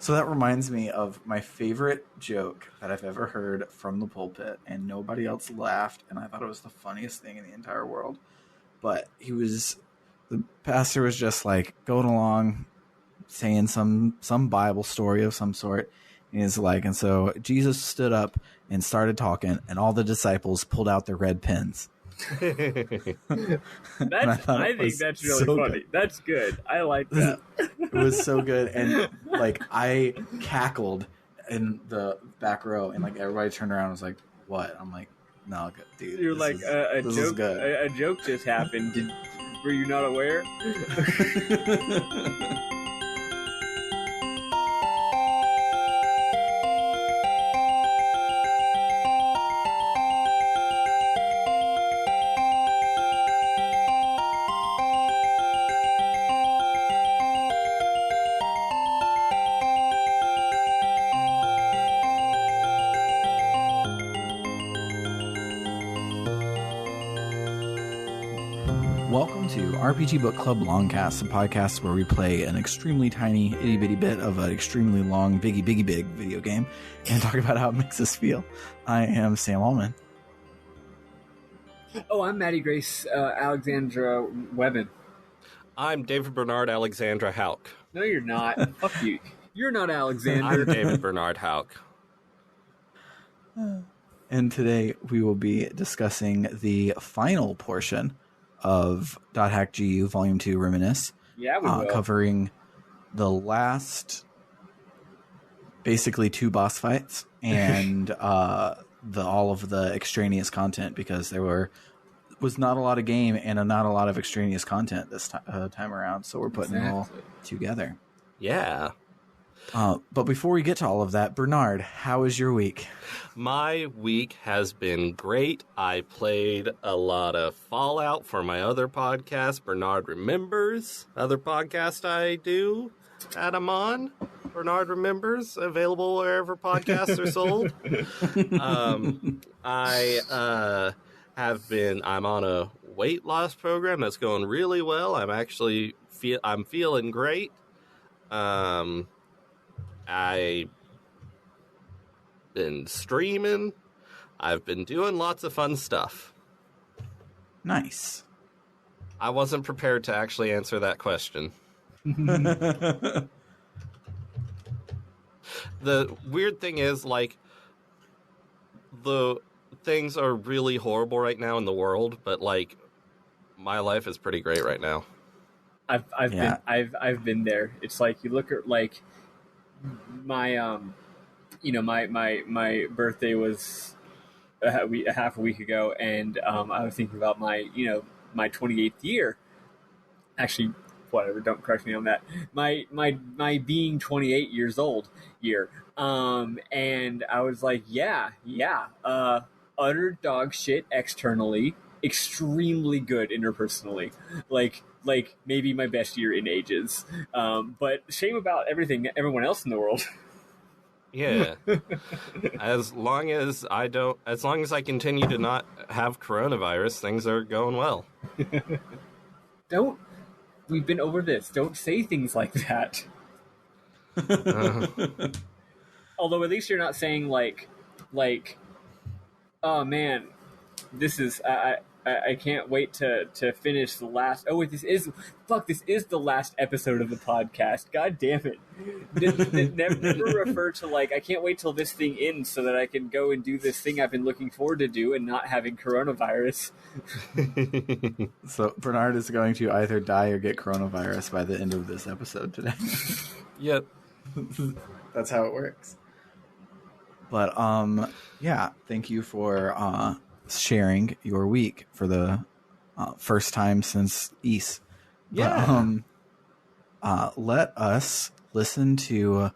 So that reminds me of my favorite joke that I've ever heard from the pulpit, and nobody else laughed, and I thought it was the funniest thing in the entire world. But the pastor was just like going along, saying some Bible story of some sort. And he's like, and so Jesus stood up and started talking, and all the disciples pulled out their red pens. I think that's really funny. Good. That's good. I like that. It was so good, and like I cackled in the back row, and like everybody turned around and was like, "What?" I'm like, "No, dude." You're like a joke. A joke just happened. Were you not aware? Welcome to RPG Book Club LongCast, a podcast where we play an extremely tiny, itty-bitty bit of an extremely long, big video game and talk about how it makes us feel. I am Sam Allman. Oh, I'm Maddie Grace Alexandra Webben. I'm David Bernard Alexandra Hauk. No, you're not. Fuck you. You're not Alexander. I'm David Bernard Hauk. And today we will be discussing the final portion of .hack GU Volume 2 Reminisce. Yeah, we will. Covering the last, basically 2 boss fights and all of the extraneous content, because there was not a lot of game and not a lot of extraneous content this time around, so we're putting it all together. Yeah. But before we get to all of that, Bernard, how was your week? My week has been great. I played a lot of Fallout for my other podcast, Bernard Remembers, other podcast I do that I'm on. Bernard Remembers, available wherever podcasts are sold. I'm on a weight loss program that's going really well. I'm feeling great. I've been streaming. I've been doing lots of fun stuff. Nice. I wasn't prepared to actually answer that question. The weird thing is, like, the things are really horrible right now in the world, but, like, my life is pretty great right now. I've been there. It's like you look at, like, my my birthday was half a week ago, and I was thinking about my 28th year. Actually, whatever, don't correct me on that. My being 28 years old year. And I was like, utter dog shit externally, extremely good interpersonally. Like maybe my best year in ages. But shame about everyone else in the world. Yeah. As long as I continue to not have coronavirus, things are going well. We've been over this. Don't say things like that. Although at least you're not saying like, oh man, this is, I can't wait to finish the last. Oh wait, this is the last episode of the podcast. God damn it! Never refer to like I can't wait till this thing ends so that I can go and do this thing I've been looking forward to do and not having coronavirus. So Bernard is going to either die or get coronavirus by the end of this episode today. Yep, that's how it works. But yeah, thank you for sharing your week for the first time since East. Yeah. But, let us listen to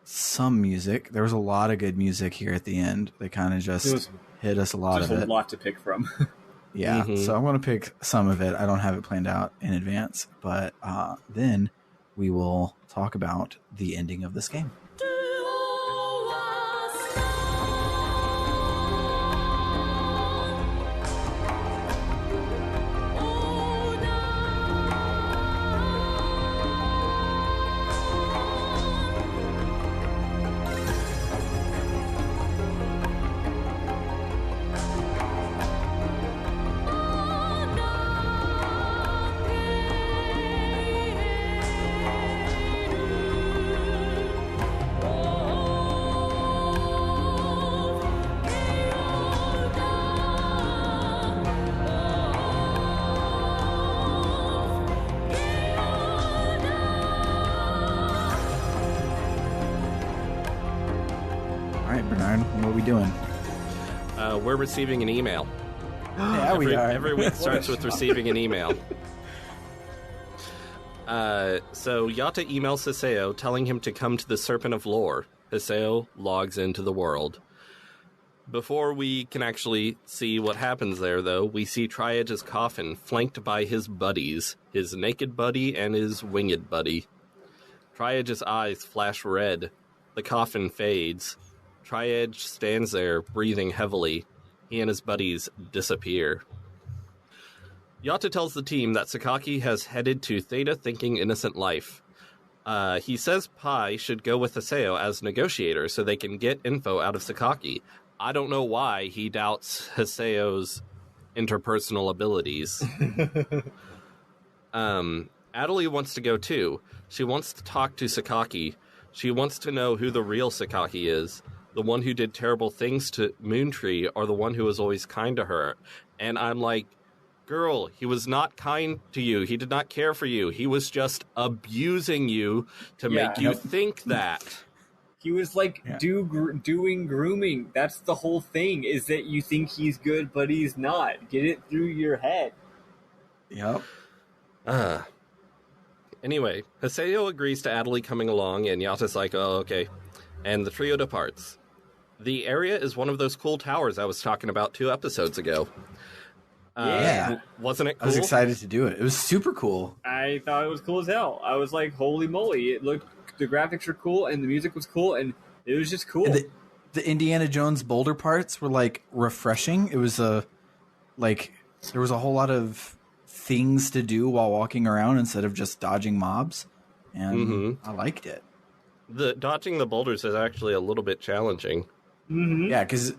some music. There was a lot of good music here at the end. They kind of just hit us a lot of it. There's a lot to pick from. Yeah, so I'm going to pick some of it. I don't have it planned out in advance, but then we will talk about the ending of this game. Bernard, what are we doing? We're receiving an email. Yeah, we are. Every week starts with receiving an email. So Yata emails Hiseo telling him to come to the Serpent of Lore. Hiseo logs into the world. Before we can actually see what happens there, though, we see Triad's coffin flanked by his buddies, his naked buddy and his winged buddy. Triad's eyes flash red. The coffin fades. Triad stands there, breathing heavily. He and his buddies disappear. Yata tells the team that Sakaki has headed to Theta Thinking Innocent Life. He says Pai should go with Hiseo as negotiator so they can get info out of Sakaki. I don't know why he doubts Hiseo's interpersonal abilities. Adelie wants to go too. She wants to talk to Sakaki. She wants to know who the real Sakaki is. The one who did terrible things to Moontree or the one who was always kind to her. And I'm like, girl, he was not kind to you. He did not care for you. He was just abusing you to make you think that. He was like doing grooming. That's the whole thing, is that you think he's good, but he's not. Get it through your head. Yep. Anyway, Hiseo agrees to Adelie coming along, and Yata's like, oh, okay. And the trio departs. The area is one of those cool towers I was talking about 2 episodes ago. Yeah. Wasn't it cool? I was excited to do it. It was super cool. I thought it was cool as hell. I was like, holy moly. The graphics were cool, and the music was cool, and it was just cool. The Indiana Jones boulder parts were, like, refreshing. It was, there was a whole lot of things to do while walking around instead of just dodging mobs, and I liked it. The dodging the boulders is actually a little bit challenging. Yeah, because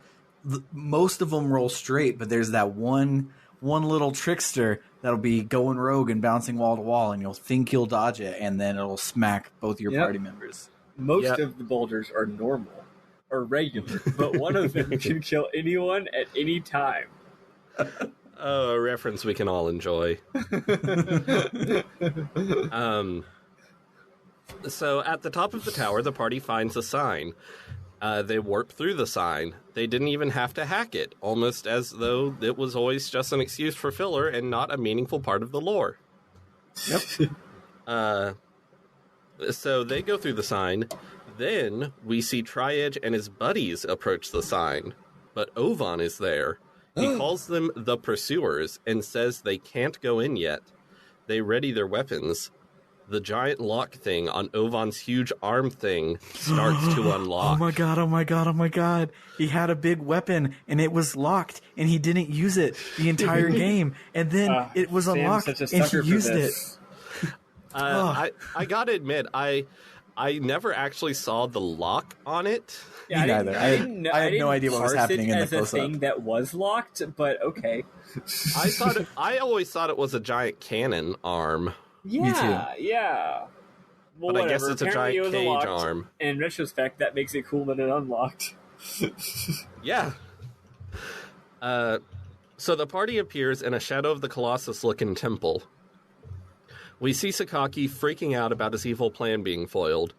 most of them roll straight, but there's that one little trickster that'll be going rogue and bouncing wall to wall, and you'll think you'll dodge it, and then it'll smack both your party members. Most of the boulders are normal or regular, but one of them can kill anyone at any time. A reference we can all enjoy. So at the top of the tower, the party finds a sign. They warp through the sign. They didn't even have to hack it, almost as though it was always just an excuse for filler and not a meaningful part of the lore. Yep. So they go through the sign. Then we see Triad and his buddies approach the sign. But Ovan is there. He calls them the Pursuers and says they can't go in yet. They ready their weapons. The giant lock thing on Ovan's huge arm thing starts to unlock. Oh my god. He had a big weapon and it was locked and he didn't use it the entire game. And then it was unlocked and he used it. I gotta admit, I never actually saw the lock on it. Yeah, I had no idea what was happening in the close-up. As a thing that was locked, but okay. I always thought it was a giant cannon arm. Yeah, Me too. yeah. Well, but whatever. I guess it's a giant cage arm. In retrospect, that makes it cool that it unlocked. Yeah. So the party appears in a Shadow of the Colossus-looking temple. We see Sakaki freaking out about his evil plan being foiled.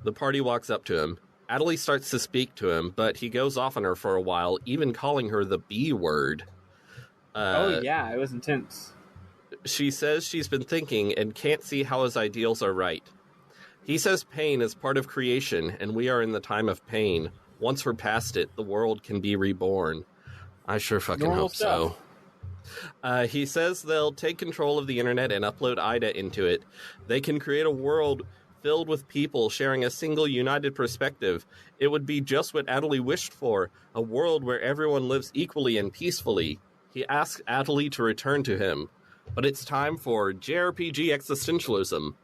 The party walks up to him. Adelie starts to speak to him, but he goes off on her for a while, even calling her the B word. Oh yeah, it was intense. She says she's been thinking and can't see how his ideals are right. He says pain is part of creation, and we are in the time of pain. Once we're past it, the world can be reborn. I sure fucking hope so. He says they'll take control of the internet and upload Ida into it. They can create a world filled with people sharing a single united perspective. It would be just what Adelie wished for, a world where everyone lives equally and peacefully. He asks Adelie to return to him. But it's time for JRPG existentialism.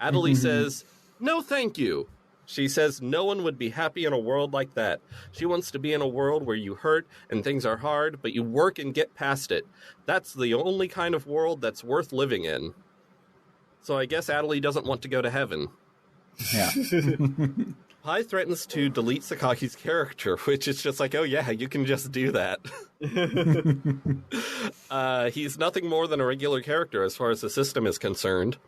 Adelie says, no thank you. She says no one would be happy in a world like that. She wants to be in a world where you hurt and things are hard, but you work and get past it. That's the only kind of world that's worth living in. So I guess Adelie doesn't want to go to heaven. Yeah. Pai threatens to delete Sakaki's character, which is just like, oh yeah, you can just do that. He's nothing more than a regular character as far as the system is concerned.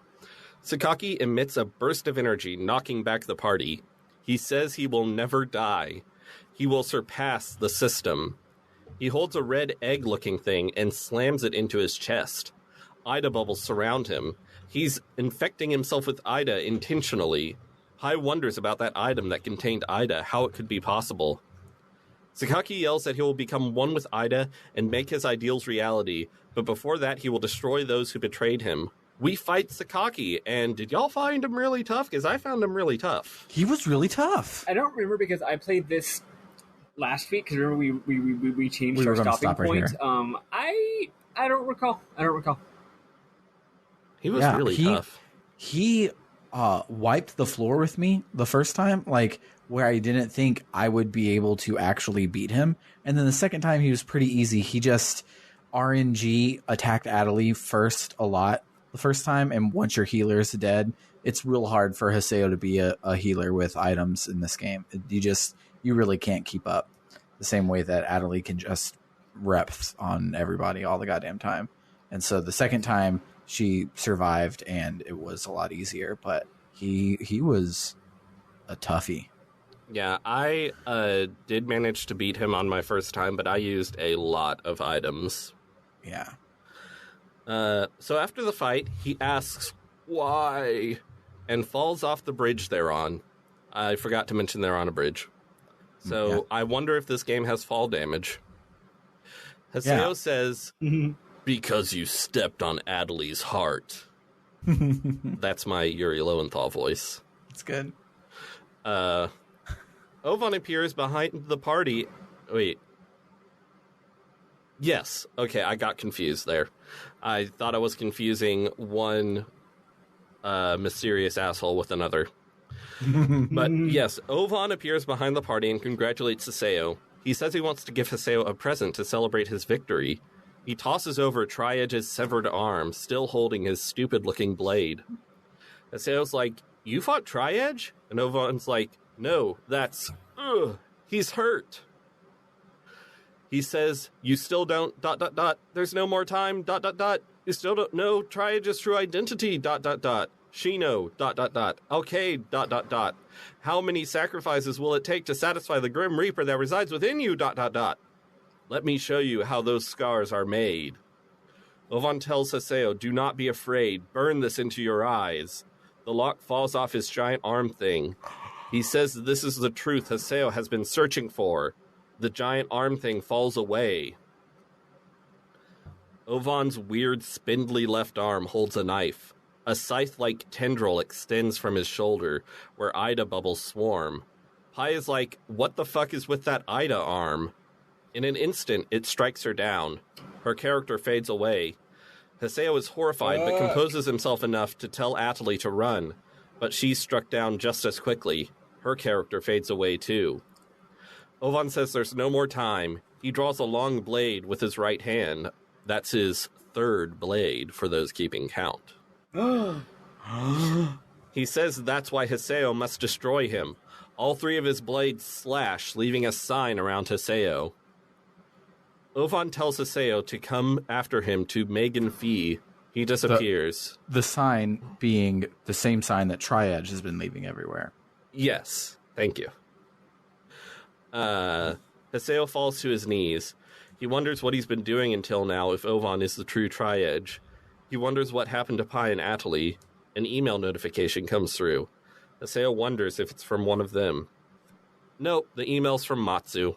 Sakaki emits a burst of energy, knocking back the party. He says he will never die. He will surpass the system. He holds a red egg-looking thing and slams it into his chest. Ida bubbles surround him. He's infecting himself with Ida intentionally. Pai wonders about that item that contained Ida, how it could be possible. Sakaki yells that he will become one with Ida and make his ideals reality, but before that he will destroy those who betrayed him. We fight Sakaki, and did y'all find him really tough? Because I found him really tough. He was really tough. I don't remember because I played this last week, because remember we changed our stopping point. I don't recall. He was really tough. He wiped the floor with me the first time, like where I didn't think I would be able to actually beat him. And then the second time he was pretty easy. He just RNG attacked Adelie first a lot the first time, and once your healer is dead, it's real hard for Haseo to be a healer with items in this game. You really can't keep up the same way that Adelie can just reps on everybody all the goddamn time. And so the second time she survived and it was a lot easier, but he was a toughie. Yeah, I did manage to beat him on my first time, but I used a lot of items. Yeah. So after the fight, he asks, why? And falls off the bridge they're on. I forgot to mention they're on a bridge. So yeah. I wonder if this game has fall damage. Haseo says, because you stepped on Adelie's heart. That's my Yuri Lowenthal voice. That's good. Ovan appears behind the party. Wait. Yes. Okay, I got confused there. I thought I was confusing one mysterious asshole with another. But yes, Ovan appears behind the party and congratulates Haseo. He says he wants to give Haseo a present to celebrate his victory. He tosses over Tri-Edge's severed arm, still holding his stupid-looking blade. Haseo's like, you fought Tri-Edge? And Ovan's like, no, that's... he's hurt. He says, you still don't... ... There's no more time... ... You still don't know Tri-Edge's true identity... ... Shino... ... Okay... ... How many sacrifices will it take to satisfy the Grim Reaper that resides within you... ... Let me show you how those scars are made. Ovan tells Haseo, do not be afraid. Burn this into your eyes. The lock falls off his giant arm thing. He says this is the truth Haseo has been searching for. The giant arm thing falls away. Ovan's weird, spindly left arm holds a knife. A scythe-like tendril extends from his shoulder, where Ida bubbles swarm. Pai is like, what the fuck is with that Ida arm? In an instant, it strikes her down. Her character fades away. Haseo is horrified, but composes himself enough to tell Adelie to run. But she's struck down just as quickly. Her character fades away, too. Ovan says there's no more time. He draws a long blade with his right hand. That's his third blade, for those keeping count. He says that's why Haseo must destroy him. All three of his blades slash, leaving a sign around Haseo. Ovan tells Haseo to come after him to Megin Fee. He disappears. The sign being the same sign that Tri-Edge has been leaving everywhere. Yes, thank you. Haseo falls to his knees. He wonders what he's been doing until now if Ovan is the true Tri-Edge. He wonders what happened to Pai and Adelie. An email notification comes through. Haseo wonders if it's from one of them. Nope, the email's from Matsu.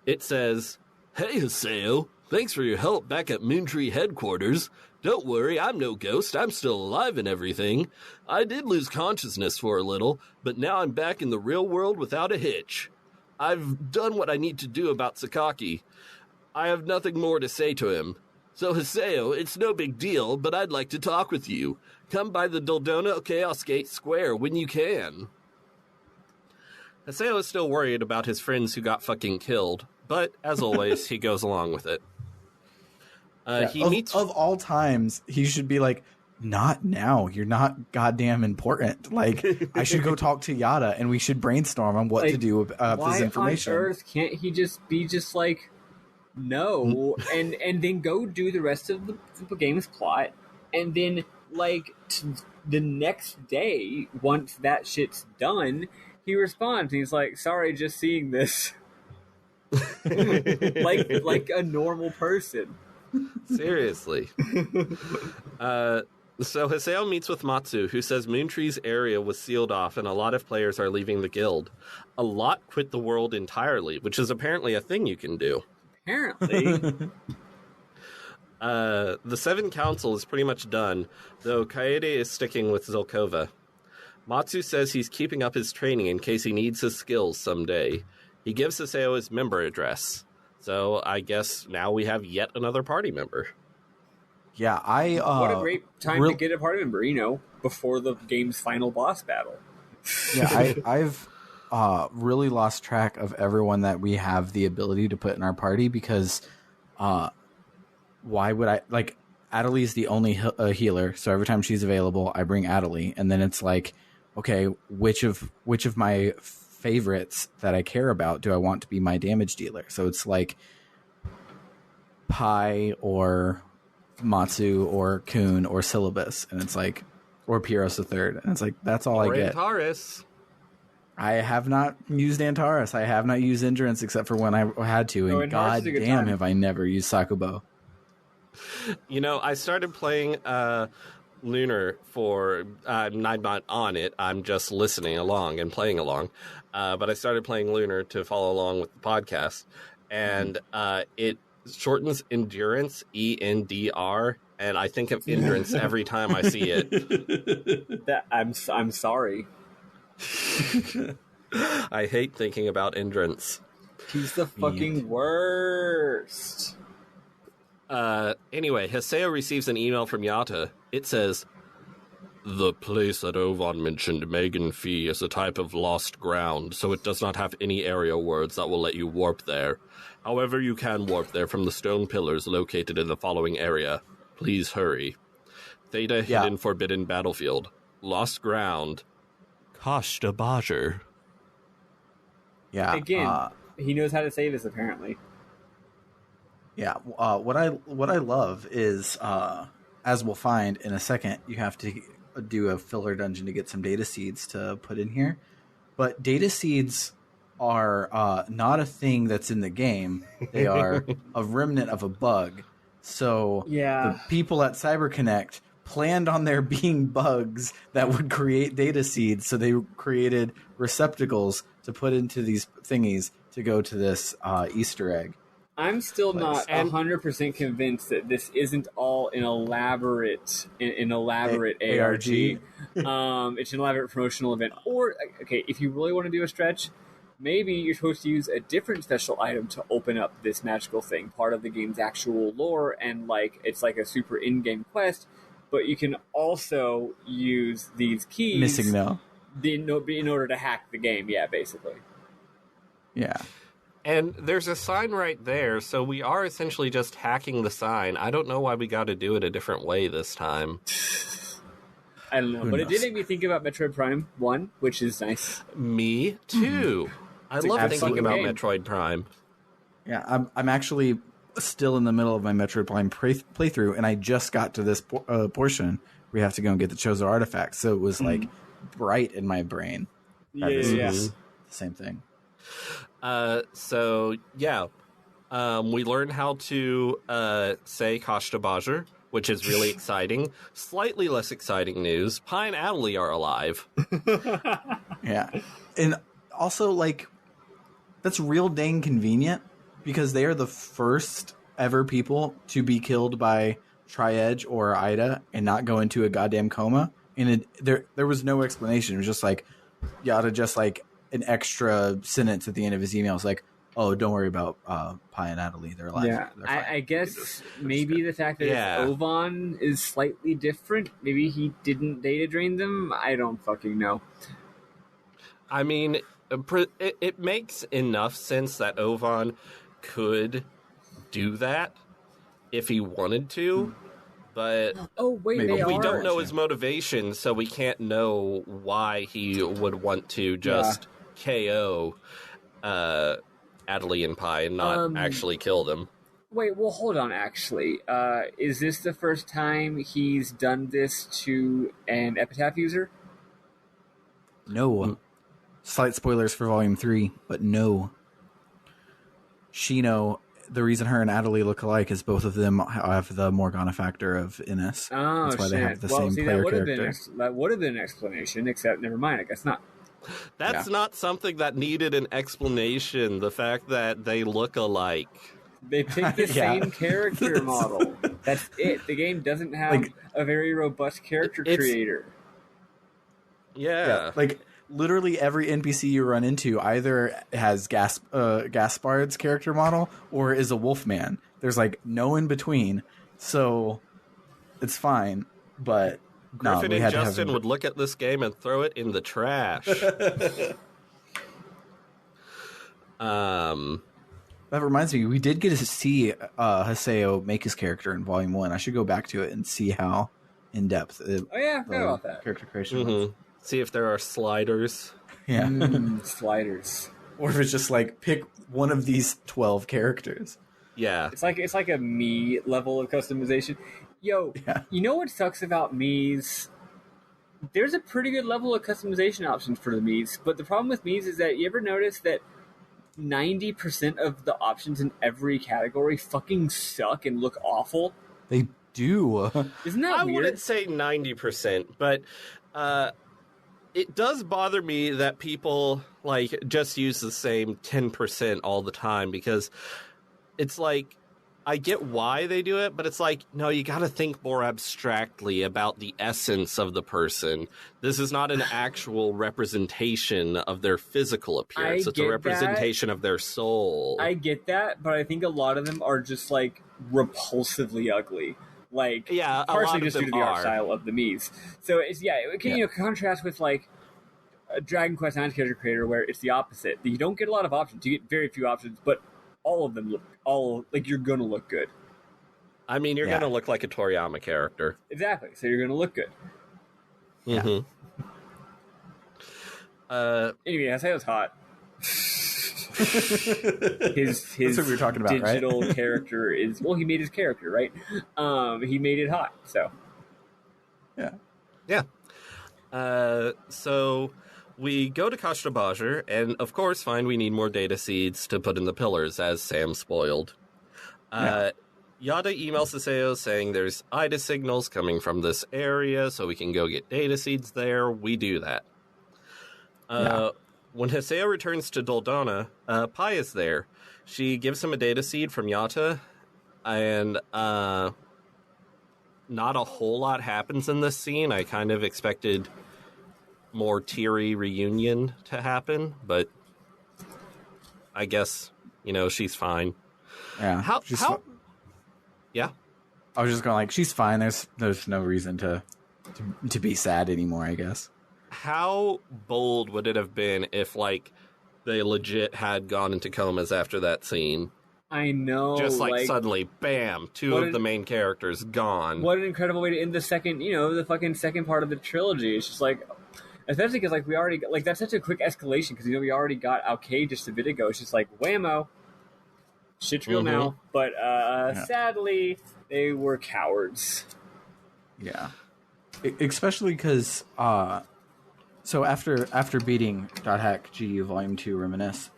It says, hey Haseo, thanks for your help back at Moontree headquarters. Don't worry, I'm no ghost, I'm still alive and everything. I did lose consciousness for a little, but now I'm back in the real world without a hitch. I've done what I need to do about Sakaki. I have nothing more to say to him. So Haseo, it's no big deal, but I'd like to talk with you. Come by the Doldona Chaos Gate Square when you can. Haseo is still worried about his friends who got fucking killed, but as always, he goes along with it. Of all times, he should be like, not now. You're not goddamn important. Like, I should go talk to Yada, and we should brainstorm on what to do with this information. Why on earth can't he just be just like, no, and then go do the rest of the game's plot, and then, like, the next day, once that shit's done, he responds. He's like, "Sorry, just seeing this." like a normal person. Seriously. So Haseo meets with Matsu, who says Moontree's area was sealed off and a lot of players are leaving the guild. A lot quit the world entirely, which is apparently a thing you can do. Apparently. The Seven Council is pretty much done, though Kaede is sticking with Zelkova. Matsu says he's keeping up his training in case he needs his skills someday. He gives Haseo his member address. So I guess now we have yet another party member. Yeah, what a great time to get a party member, before the game's final boss battle. Yeah, I've really lost track of everyone that we have the ability to put in our party because why would I... Like, Adelie's the only healer, so every time she's available, I bring Adelie, and then it's like, okay, which of my favorites that I care about do I want to be my damage dealer? So it's like Pai or Matsu or Kun or Syllabus, and it's like, or Pyros the Third, and it's like, that's all I get. Antares. I have not used Antares. I have not used Endurance except for when I had to, and god damn have I never used Sakubo. I started playing Lunar for... I'm not on it, I'm just listening along and playing along. But I started playing Lunar to follow along with the podcast. And it shortens Endurance, ENDR, and I think of Endurance every time I see it. I'm sorry. I hate thinking about Endurance. He's the fucking worst. Anyway, Haseo receives an email from Yata. It says, "The place that Ovan mentioned, Megin Fee, is a type of lost ground, so it does not have any area words that will let you warp there. However, you can warp there from the stone pillars located in the following area. Please hurry. Theta Hidden Forbidden Battlefield. Lost ground. Kashta Bajer." Yeah. Again, he knows how to say this, apparently. Yeah, what I love is, as we'll find in a second, you have to do a filler dungeon to get some data seeds to put in here. But data seeds are not a thing that's in the game. They are a remnant of a bug. So the people at CyberConnect planned on there being bugs that would create data seeds. So they created receptacles to put into these thingies to go to this Easter egg. I'm still not 100% convinced that this isn't all an elaborate ARG. It's an elaborate promotional event. Or, okay, if you really want to do a stretch, maybe you're supposed to use a different special item to open up this magical thing, part of the game's actual lore, and it's like a super in-game quest, but you can also use these keys missing no in order to hack the game, basically. Yeah. And there's a sign right there, so we are essentially just hacking the sign. I don't know why we got to do it a different way this time. I don't know, but it did make me think about Metroid Prime 1, which is nice. Me too. I love thinking about Metroid Prime. Yeah, I'm actually still in the middle of my Metroid Prime playthrough, and I just got to this portion where you have to go and get the Chozo artifact, so it was bright in my brain. The same thing. We learned how to say Kashta Bajer, which is really exciting. Slightly less exciting news: Pai and Adelie are alive. Yeah, and also that's real dang convenient because they are the first ever people to be killed by Tri-Edge or Ida and not go into a goddamn coma. And there was no explanation. It was just an extra sentence at the end of his email. It's like, oh, don't worry about Pai and Adelie. They're alive. Yeah, I guess maybe the fact that Ovan is slightly different. Maybe he didn't data drain them. I don't fucking know. I mean, it makes enough sense that Ovan could do that if he wanted to. But we don't know his motivation, so we can't know why he would want to just KO Adelie and Pai and not actually kill them. Wait, well, hold on, actually. Is this the first time he's done this to an Epitaph user? No. slight spoilers for Volume 3, but no. Shino, the reason her and Adelie look alike is both of them have the Morgana factor of Innis. Oh, That's why shit. they have the well, same see, player that would have character. that would have been an explanation, except never mind. I guess not. That's not something that needed an explanation. The fact that they look alike. They picked the same character model. That's it. The game doesn't have a very robust character creator. Yeah. Like, literally every NPC you run into either has Gaspard's character model or is a Wolfman. There's, like, no in between. So, it's fine. But, Griffin and Justin would look at this game and throw it in the trash. That reminds me, we did get to see Haseo make his character in Volume 1. I should go back to it and see how in-depth I forgot about that. Character creation was. See if there are sliders. Yeah. Sliders. Or if it's just like, pick one of these 12 characters. Yeah. It's like a me level of customization. Yo, You know what sucks about Mii's? There's a pretty good level of customization options for the Mii's, but the problem with Mii's is that you ever notice that 90% of the options in every category fucking suck and look awful? They do. Isn't that I weird? wouldn't say 90%, but it does bother me that people like just use the same 10% all the time, because it's like, I get why they do it, but it's like, no, you got to think more abstractly about the essence of the person. This is not an actual representation of their physical appearance. It's a representation of their soul. I get that, but I think a lot of them are just, like, repulsively ugly. Like, partially just due to the art style of the Mii's. So, it's, it can, contrast with, like, a Dragon Quest IX character creator where it's the opposite. You don't get a lot of options. You get very few options, but all of them you're gonna look good. I mean, you're gonna look like a Toriyama character. Exactly. So you're gonna look good. Mm-hmm. Anyway, Haseo's hot. his That's what we were talking about, digital character is he made his character, right? He made it hot. So yeah. So we go to Kashtabajar, and of course find we need more data seeds to put in the pillars, as Sam spoiled. Yada emails Haseo saying there's IDA signals coming from this area, so we can go get data seeds there. We do that. When Haseo returns to Doldana, Pai is there. She gives him a data seed from Yata, and not a whole lot happens in this scene. I kind of expected more teary reunion to happen, but I guess, she's fine. Yeah. Yeah. I was just going like, she's fine. There's no reason to be sad anymore, I guess. How bold would it have been if, like, they legit had gone into comas after that scene? I know. Just like suddenly, bam, two of the main characters gone. What an incredible way to end the second, the fucking second part of the trilogy. It's just like, especially because, like, we already, like, that's such a quick escalation because, we already got Alcade just a bit ago. It's just like, whammo. Shit's real now. But sadly, they were cowards. Yeah. Especially because, so after beating .hack GU Volume 2 Reminisce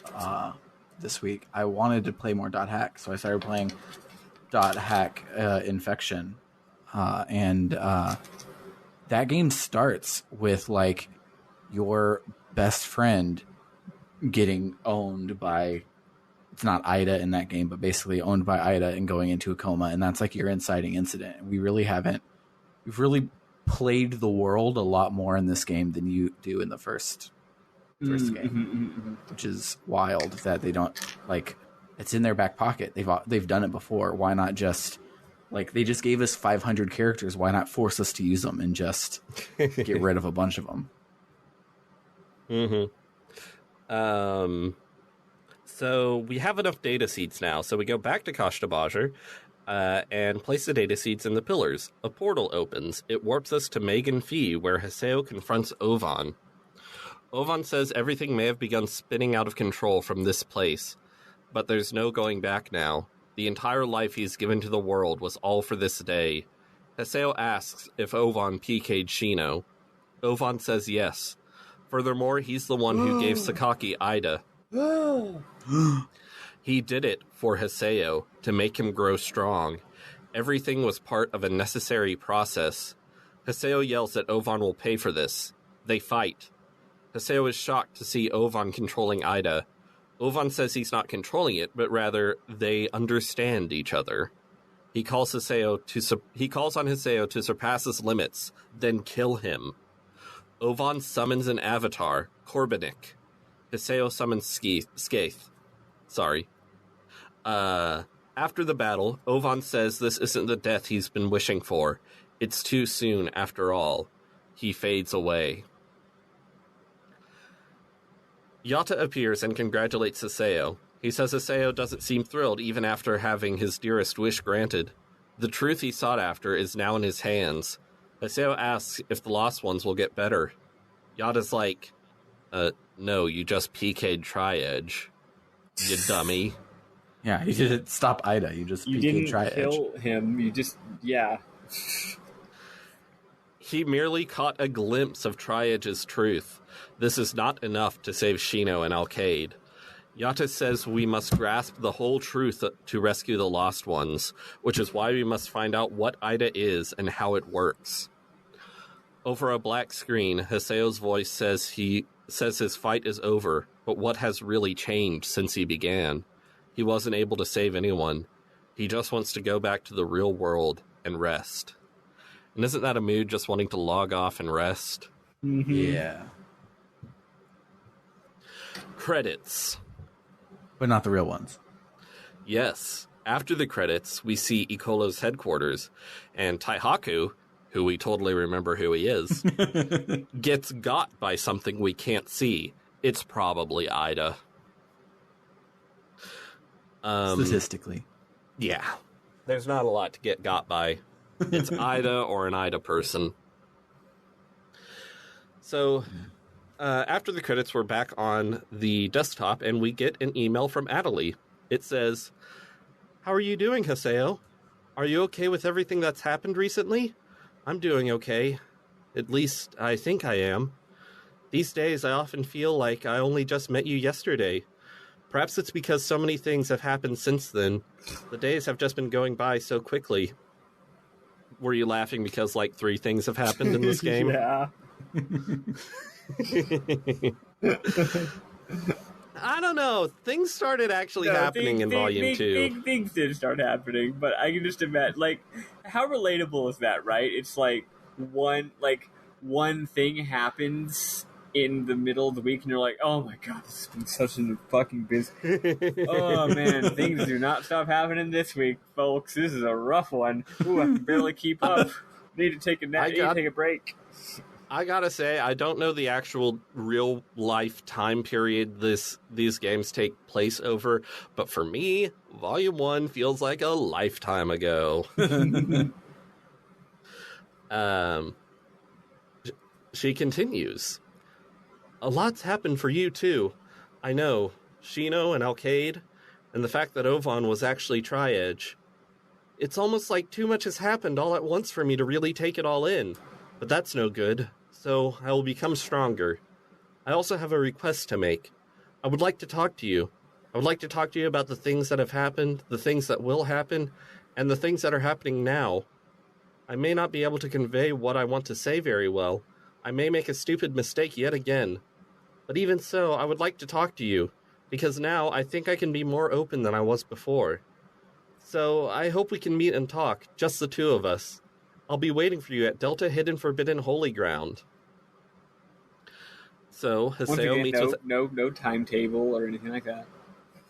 this week, I wanted to play more .hack, so I started playing .hack Infection. And that game starts with, like, your best friend getting owned by, it's not Ida in that game, but basically owned by Ida and going into a coma, and that's like your inciting incident. We've really played the world a lot more in this game than you do in the first game, which is wild that they don't, like, it's in their back pocket. They've done it before. Why not just, like, they just gave us 500 characters. Why not force us to use them and just get rid of a bunch of them? So we have enough data seeds now. So we go back to Kashtabajar and place the data seeds in the pillars. A portal opens. It warps us to Megin Fee, where Haseo confronts Ovan. Ovan says everything may have begun spinning out of control from this place, but there's no going back now. The entire life he's given to the world was all for this day. Haseo asks if Ovan PK'd Shino. Ovan says yes. Furthermore, he's the one who gave Sakaki Ida. He did it for Haseo, to make him grow strong. Everything was part of a necessary process. Haseo yells that Ovan will pay for this. They fight. Haseo is shocked to see Ovan controlling Ida. Ovan says he's not controlling it, but rather they understand each other. He calls on Haseo to surpass his limits, then kill him. Ovan summons an avatar, Korbanik. Haseo summons Skaith. Sorry. After the battle, Ovan says this isn't the death he's been wishing for. It's too soon, after all. He fades away. Yatta appears and congratulates Haseo. He says Haseo doesn't seem thrilled even after having his dearest wish granted. The truth he sought after is now in his hands. Haseo asks if the Lost Ones will get better. Yatta's like, no, you just PK'd Tri-Edge. You dummy. Yeah, you didn't stop Ida. You just You PK'd didn't Tri-Edge. kill him. You just, yeah. He merely caught a glimpse of Tri-Edge's truth. This is not enough to save Shino and Alkaid. Yatta says we must grasp the whole truth to rescue the Lost Ones, which is why we must find out what Ida is and how it works. Over a black screen, Haseo's voice says his fight is over, but what has really changed since he began? He wasn't able to save anyone. He just wants to go back to the real world and rest. And isn't that a mood, just wanting to log off and rest? Mm-hmm. Yeah. Credits. But not the real ones. Yes. After the credits, we see Ikolo's headquarters, and Taihaku, who we totally remember who he is, gets got by something we can't see. It's probably Ida. Statistically. Yeah. There's not a lot to get got by. It's Ida or an Ida person. So, after the credits, we're back on the desktop, and we get an email from Adelie. It says, "How are you doing, Haseo? Are you okay with everything that's happened recently? I'm doing okay. At least, I think I am. These days, I often feel like I only just met you yesterday. Perhaps it's because so many things have happened since then. The days have just been going by so quickly." Were you laughing because, like, 3 things have happened in this game? Yeah. I don't know. Things started actually happening in Volume 2. Things did start happening, but I can just imagine, like, how relatable is that, right? It's like one thing happens in the middle of the week, and you're like, oh my god, this has been such a fucking busy. Oh man, things do not stop happening this week, folks. This is a rough one. Ooh, I can barely keep up. Need to take a nap. Need to take a break. I gotta say, I don't know the actual real life time period these games take place over, but for me, Volume 1 feels like a lifetime ago. She continues. A lot's happened for you, too. I know. Shino and Alkaid, and the fact that Ovan was actually Tri-Edge. It's almost like too much has happened all at once for me to really take it all in. But that's no good, so I will become stronger. I also have a request to make. I would like to talk to you. I would like to talk to you about the things that have happened, the things that will happen, and the things that are happening now. I may not be able to convey what I want to say very well. I may make a stupid mistake yet again. But even so, I would like to talk to you, because now I think I can be more open than I was before. So I hope we can meet and talk, just the 2 of us. I'll be waiting for you at Delta Hidden Forbidden Holy Ground. So Haseo meets with... No timetable or anything like that.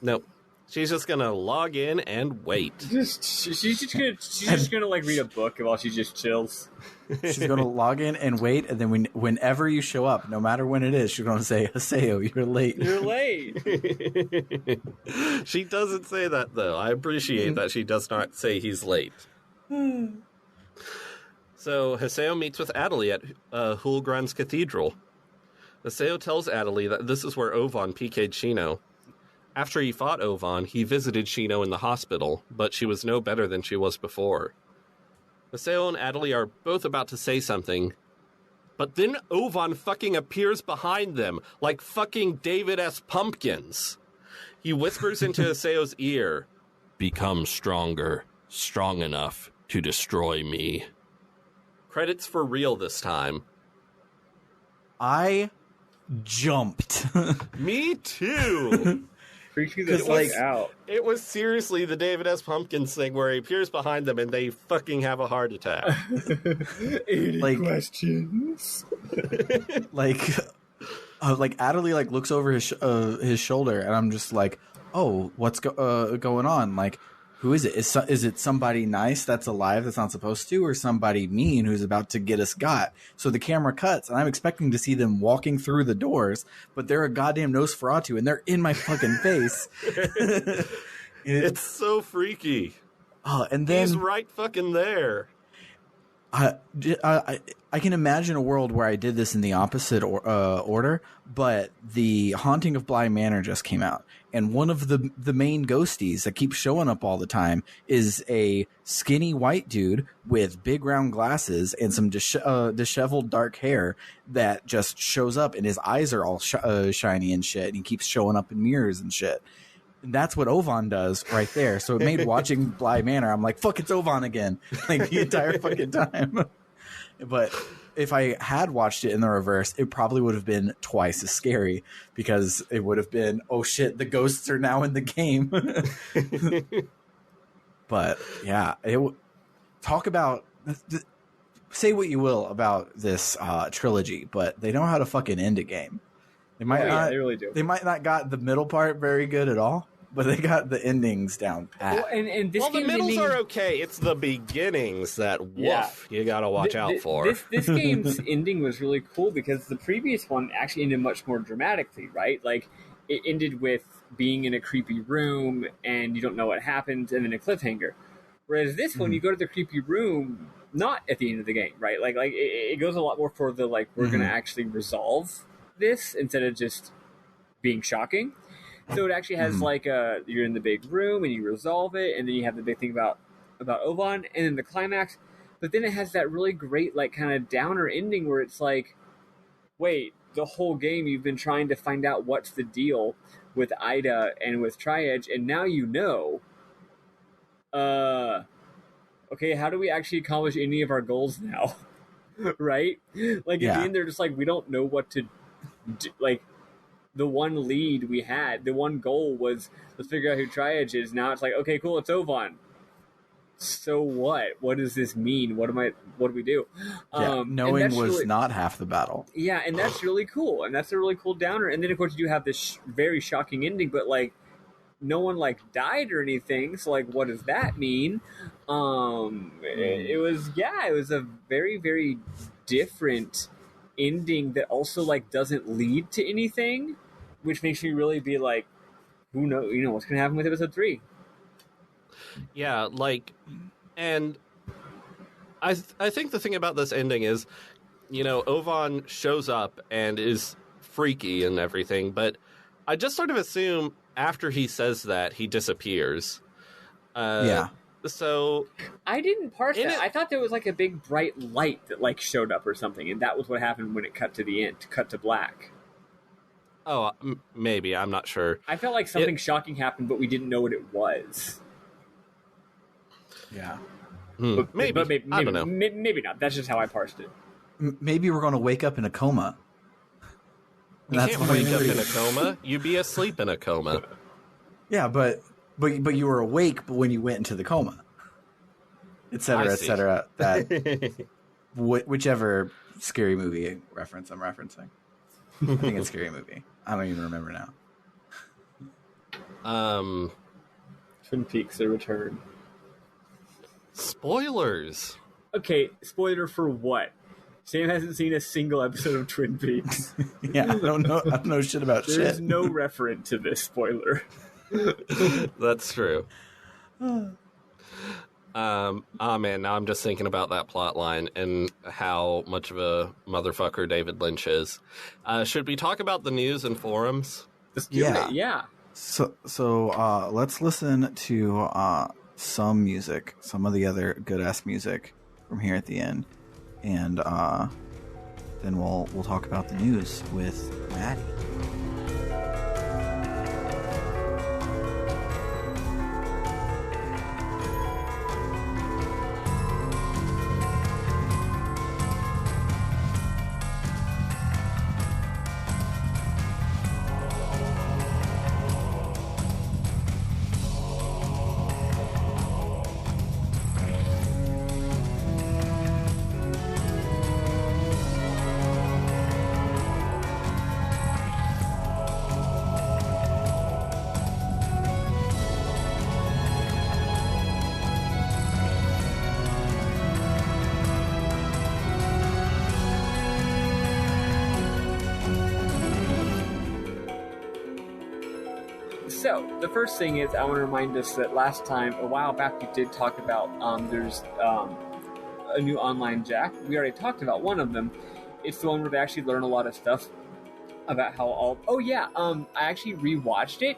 Nope. She's just gonna log in and wait. She's just gonna like read a book while she just chills. She's gonna log in and wait, and then whenever you show up, no matter when it is, she's gonna say, "Haseo, you're late." You're late. She doesn't say that though. I appreciate that she does not say he's late. So Haseo meets with Adelie at Hulgran's Cathedral. Haseo tells Adelie that this is where Ovan PK'd Shino. After he fought Ovan, he visited Shino in the hospital, but she was no better than she was before. Haseo and Adelie are both about to say something, But then Ovan fucking appears behind them like fucking David S. Pumpkins. He whispers into Aseo's ear, "Become stronger, strong enough to destroy me." Credits for real this time. I jumped. Me too. Freaks you the fuck like, out. It was seriously the David S. Pumpkins thing where he appears behind them and they fucking have a heart attack. 80 Like- questions. like Adderley like looks over his shoulder, and I'm just like, oh, what's going on? Like, who is it? Is it somebody nice that's alive that's not supposed to, or somebody mean who's about to get us got? So the camera cuts, and I'm expecting to see them walking through the doors, but they're a goddamn Nosferatu, and they're in my fucking face. It's so freaky. And then He's right fucking there. I can imagine a world where I did this in the opposite order, but the Haunting of Bly Manor just came out, and one of the main ghosties that keeps showing up all the time is a skinny white dude with big round glasses and some disheveled dark hair that just shows up, and his eyes are all shiny and shit, and he keeps showing up in mirrors and shit. And that's what Ovan does right there. So it made watching Bly Manor, I'm like, fuck, it's Ovan again, like the entire fucking time. But if I had watched it in the reverse, it probably would have been twice as scary, because it would have been, oh shit, the ghosts are now in the game. But yeah, talk about, say what you will about this trilogy, but they know how to fucking end a game. They might not, they really do. They might not got the middle part very good at all, but they got the endings down pat. Well, and this The game's middles ending, are okay. It's the beginnings that, woof, you gotta watch out for. This game's ending was really cool because the previous one actually ended much more dramatically, right? Like, it ended with being in a creepy room and you don't know what happens, and then a cliffhanger. Whereas this one, you go to the creepy room not at the end of the game, right? Like it goes a lot more for the, like, we're gonna actually resolve this instead of just being shocking. So it actually has like you're in the big room and you resolve it, and then you have the big thing about Ovan, and then the climax. But then it has that really great, like, kind of downer ending where it's like, wait, the whole game you've been trying to find out what's the deal with Ida and with Tri-Edge, and now you know. Okay, how do we actually accomplish any of our goals now? Right? Like, at the end, they're just like, we don't know what to do. Like, the one lead we had, the one goal was, let's figure out who Tri-Edge is. Now it's like, okay, cool, it's Ovan. So what? What does this mean? What do we do? Knowing was really, not half the battle. Yeah, and that's really cool. And that's a really cool downer. And then, of course, you do have this very shocking ending, but, like, no one, like, died or anything. So, like, what does that mean? It was a very, very different ending that also, like, doesn't lead to anything, which makes me really be like, who knows, what's going to happen with episode 3. Yeah, like, and I think the thing about this ending is, Ovan shows up and is freaky and everything, but I just sort of assume after he says that, he disappears. So I didn't parse that. I thought there was, like, a big bright light that, like, showed up or something, and that was what happened when it cut to the end, cut to black. Oh, maybe. I'm not sure. I felt like something shocking happened, but we didn't know what it was. Yeah. Maybe. I don't know. Maybe not. That's just how I parsed it. Maybe we're going to wake up in a coma. You can't wake up in a coma. You'd be asleep in a coma. Yeah, but you were awake when you went into the coma, et cetera. That whichever Scary Movie reference I'm referencing. I think it's Scary Movie. I don't even remember now. Twin Peaks: The Return. Spoilers. Okay, spoiler for what? Sam hasn't seen a single episode of Twin Peaks. Yeah, I don't know shit about shit. There's no referent to this spoiler. That's true. Oh man, now I'm just thinking about that plot line and how much of a motherfucker David Lynch is. Should we talk about the news and forums? Yeah. So let's listen to some music, some of the other good ass music from here at the end, and then we'll talk about the news with Maddie. So, the first thing is, I want to remind us that last time, a while back, we did talk about there's a new online Jack. We already talked about one of them. It's the one where they actually learn a lot of stuff about how all... Oh, yeah, I actually rewatched it.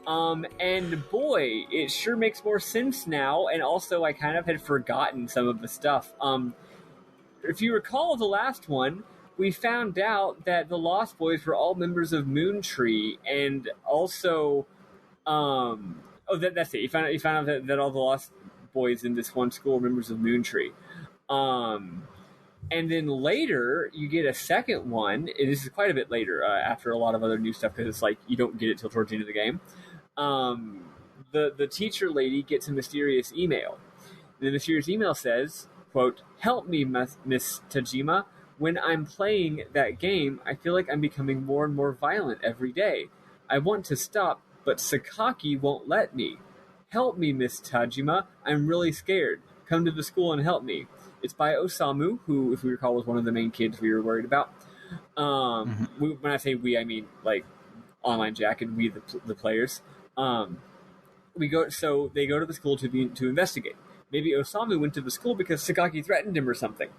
And boy, it sure makes more sense now. And also, I kind of had forgotten some of the stuff. If you recall the last one, we found out that the Lost Boys were all members of Moontree, and also, that's it. You found out that all the Lost Boys in this one school were members of Moontree. And then later, you get a second one, and this is quite a bit later, after a lot of other new stuff, because it's like, you don't get it till towards the end of the game. The teacher lady gets a mysterious email. And the mysterious email says, quote, "Help me, Miss Tajima. When I'm playing that game, I feel like I'm becoming more and more violent every day. I want to stop, but Sakaki won't let me. Help me, Miss Tajima. I'm really scared. Come to the school and help me." It's by Osamu, who, if we recall, was one of the main kids we were worried about. When I say we, I mean, like, Online Jack and we, the players. So they go to the school to investigate. Maybe Osamu went to the school because Sakaki threatened him or something.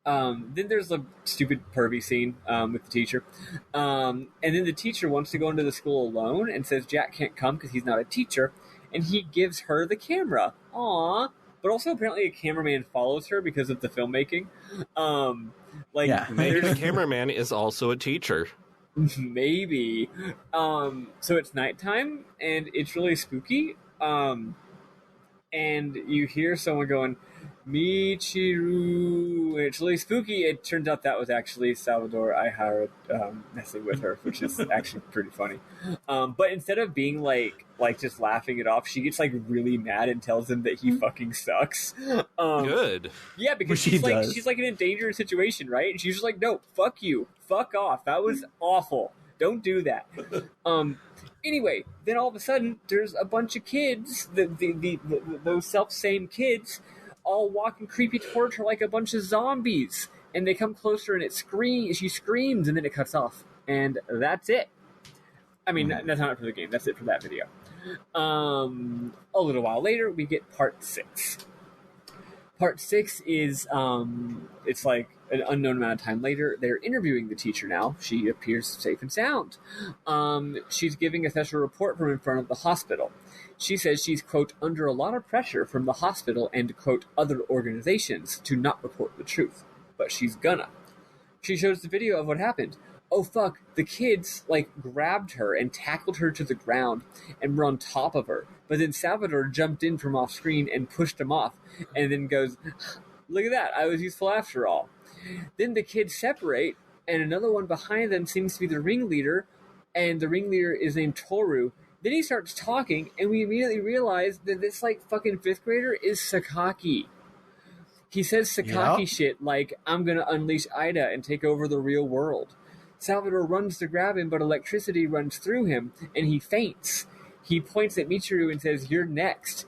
Then there's a stupid pervy scene with the teacher. And then the teacher wants to go into the school alone and says Jack can't come because he's not a teacher. And he gives her the camera. Aww. But also apparently a cameraman follows her because of the filmmaking. Maybe the cameraman is also a teacher. Maybe. So it's nighttime and it's really spooky. And you hear someone going, "Michiru," and it's really spooky. It turns out that was actually Salvador Ihara messing with her, which is actually pretty funny. But instead of being like just laughing it off, she gets like really mad and tells him that he fucking sucks. Good. Yeah, because she's like in a dangerous situation, right? And she's just like, "No, fuck you, fuck off. That was awful. Don't do that." Anyway, then all of a sudden, there's a bunch of kids, those self-same kids, all walking creepy towards her like a bunch of zombies. And they come closer and she screams, and then it cuts off. And that's it. I mean, that's not it for the game. That's it for that video. A little while later, we get part 6. Part 6 is, it's like an unknown amount of time later. They're interviewing the teacher now. She appears safe and sound. She's giving a special report from in front of the hospital. She says she's, quote, under a lot of pressure from the hospital and, quote, other organizations to not report the truth. But she's gonna. She shows the video of what happened. Oh, fuck, the kids, like, grabbed her and tackled her to the ground and were on top of her. But then Salvador jumped in from off screen and pushed him off, and then goes, "Look at that, I was useful after all." Then the kids separate, and another one behind them seems to be the ringleader, and the ringleader is named Toru. Then he starts talking, and we immediately realize that this, like, fucking 5th grader is Sakaki. He says Sakaki shit like, "I'm gonna unleash Ida and take over the real world." Salvador runs to grab him, but electricity runs through him, and he faints. He points at Michiru and says, "You're next."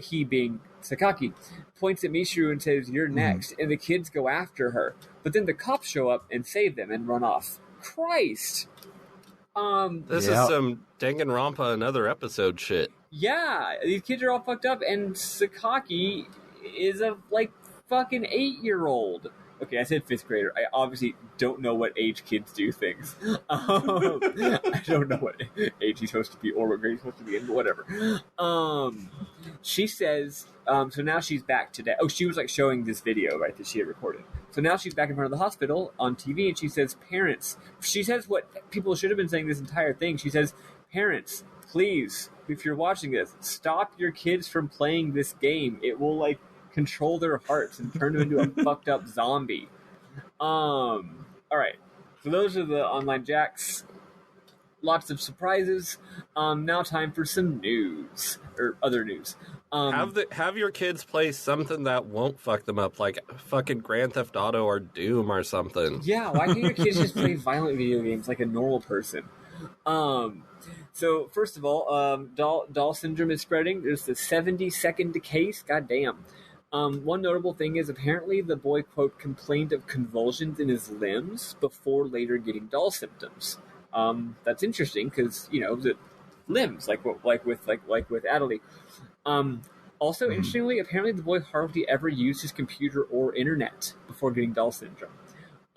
He being Sakaki points at Michiru and says, "You're next," and the kids go after her. But then the cops show up and save them and run off. Christ! This is some Danganronpa another episode shit. Yeah, these kids are all fucked up, and Sakaki is a, like, fucking 8-year-old. Okay, I said 5th grader. I obviously don't know what age kids do things. I don't know what age he's supposed to be or what grade he's supposed to be in, but whatever. She says, so now she's back today. Oh, she was like showing this video, right, that she had recorded. So now she's back in front of the hospital on TV, and she says, parents, she says what people should have been saying this entire thing. She says, parents, please, if you're watching this, stop your kids from playing this game. It will, like, control their hearts and turn them into a fucked up zombie. All right. So those are the online jacks. Lots of surprises. Now time for some news, or other news. Have your kids play something that won't fuck them up, like fucking Grand Theft Auto or Doom or something. Yeah, why can't your kids just play violent video games like a normal person? So first of all, doll syndrome is spreading. There's the 72nd case. Goddamn. One notable thing is apparently the boy, quote, complained of convulsions in his limbs before later getting doll symptoms. That's interesting because, you know, the limbs, like with Adelie. Also, interestingly, apparently the boy hardly ever used his computer or internet before getting doll syndrome.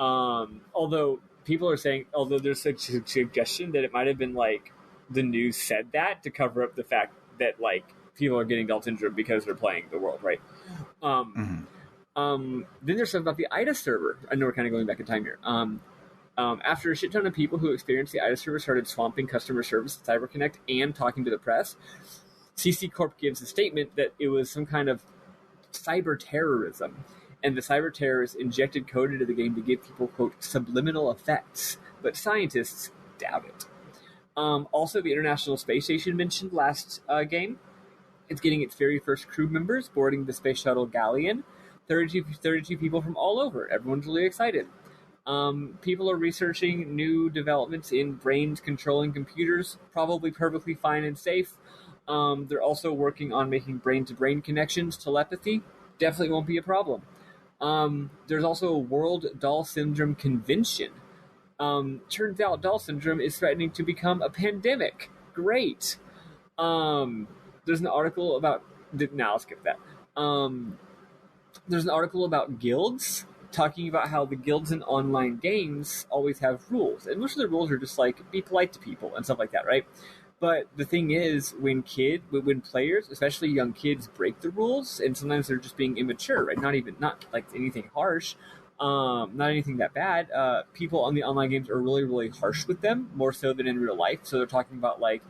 Although people are saying, there's such a suggestion that it might have been like the news said that to cover up the fact that, like, people are getting doll syndrome because they're playing the world, right? Then there's stuff about the IDA server. I know we're kind of going back in time here. After a shit ton of people who experienced the IDA server started swamping customer service at CyberConnect and talking to the press, CC Corp gives a statement that it was some kind of cyber terrorism, and the cyber terrorists injected code into the game to give people, quote, subliminal effects, but scientists doubt it. Also, the International Space Station mentioned last game. It's getting its very first crew members boarding the space shuttle Galleon. 32 people from all over. Everyone's really excited. People are researching new developments in brains controlling computers, probably perfectly fine and safe. They're also working on making brain-to-brain connections, telepathy. Definitely won't be a problem. There's also a World Doll Syndrome Convention. Turns out Doll Syndrome is threatening to become a pandemic. Great. There's an article about... I'll skip that. There's an article about guilds, talking about how the guilds in online games always have rules. And most of the rules are just like, be polite to people and stuff like that, right? But the thing is, when players, especially young kids, break the rules, and sometimes they're just being immature, right? Not like anything harsh, not anything that bad. People on the online games are really, really harsh with them, more so than in real life. So they're talking about like,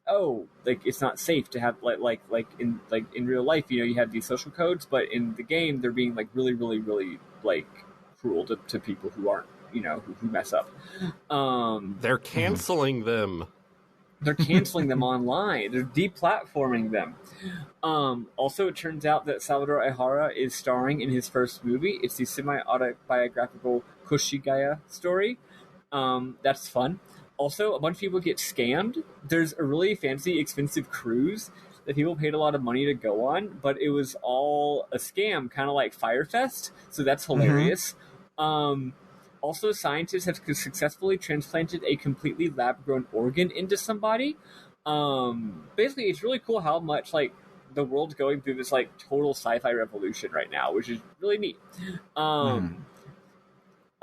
oh, like it's not safe to have like in real life, you know, you have these social codes, but in the game they're being like really, really, really like cruel to people who aren't, you know, who mess up. They're canceling them. They're canceling them online. They're deplatforming them. Also, it turns out that Salvador Ihara is starring in his first movie. It's the semi-autobiographical Koshigaya story. That's fun. Also, a bunch of people get scammed. There's a really fancy, expensive cruise that people paid a lot of money to go on, but it was all a scam, kind of like Firefest, so that's hilarious. Also, scientists have successfully transplanted a completely lab-grown organ into somebody. Basically, it's really cool how much, like, the world's going through this, like, total sci-fi revolution right now, which is really neat.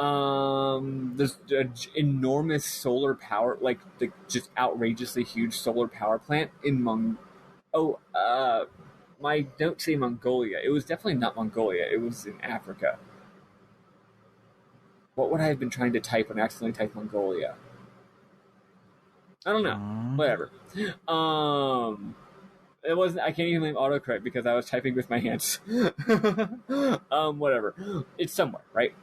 There's an enormous solar power, like, the just outrageously huge solar power plant in my notes say Mongolia. It was definitely not Mongolia. It was in Africa. What would I have been trying to type when I accidentally typed Mongolia? I don't know. Whatever. It wasn't. I can't even blame autocorrect because I was typing with my hands. Whatever. It's somewhere, right?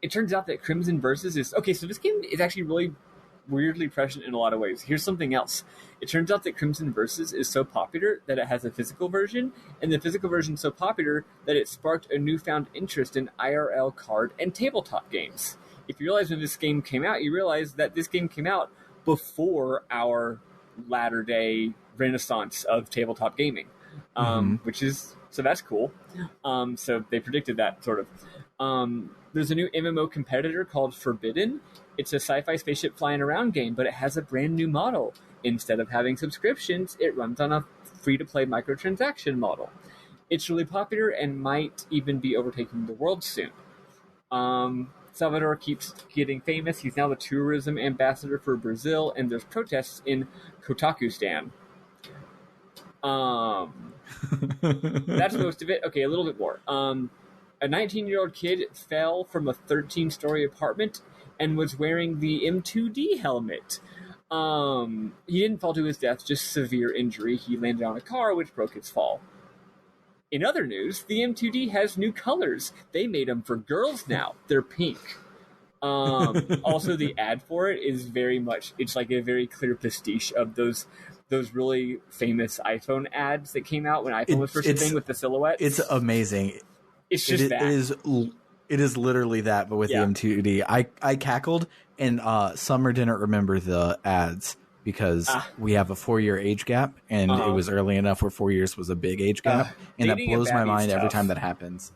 It turns out that Crimson Versus is okay. So this game is actually really weirdly prescient in a lot of ways. Here's something else. It turns out that Crimson Versus is so popular that it has a physical version, and the physical version is so popular that it sparked a newfound interest in IRL card and tabletop games. If you realize when this game came out, you realize that this game came out before our latter-day renaissance of tabletop gaming, which is, so that's cool. So they predicted that, sort of. There's a new MMO competitor called Forbidden. It's a sci-fi spaceship flying around game, but it has a brand new model. Instead of having subscriptions, it runs on a free-to-play microtransaction model. It's really popular and might even be overtaking the world soon. Salvador keeps getting famous. He's now the tourism ambassador for Brazil, and there's protests in Kotakustan. That's most of it. Okay, a little bit more. A 19-year-old kid fell from a 13-story apartment and was wearing the M2D helmet. He didn't fall to his death, just severe injury. He landed on a car, which broke his fall. In other news, the M2D has new colors. They made them for girls now. They're pink. Also, the ad for it is it's like a very clear pastiche of those really famous iPhone ads that came out when iPhone was first a thing with the silhouettes. It's amazing. It's just that. It is literally that, but with the M2D. I cackled, and Summer didn't remember the ads because we have a 4-year age gap, and it was early enough where 4 years was a big age gap, and that blows my mind every time that happens.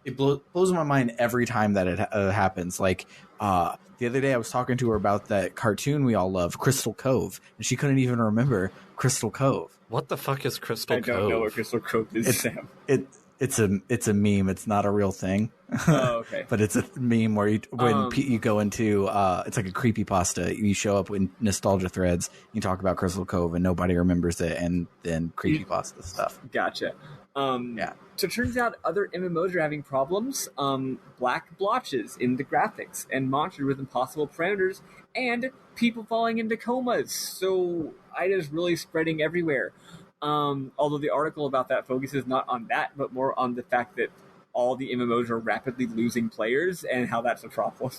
It blows my mind every time that it happens. Like the other day, I was talking to her about that cartoon we all love, Crystal Cove, and she couldn't even remember Crystal Cove. What the fuck is Crystal Cove? I don't know what Crystal Cove is, Sam. It's a meme. It's not a real thing. Oh, okay. But it's a meme where you go into it's like a creepypasta. You show up in nostalgia threads. You talk about Crystal Cove, and nobody remembers it, and then creepypasta stuff. Gotcha. Yeah. So it turns out other MMOs are having problems. Black blotches in the graphics, and monsters with impossible parameters, and people falling into comas. So IDA's really spreading everywhere. Although the article about that focuses not on that, but more on the fact that all the MMOs are rapidly losing players and how that's a problem.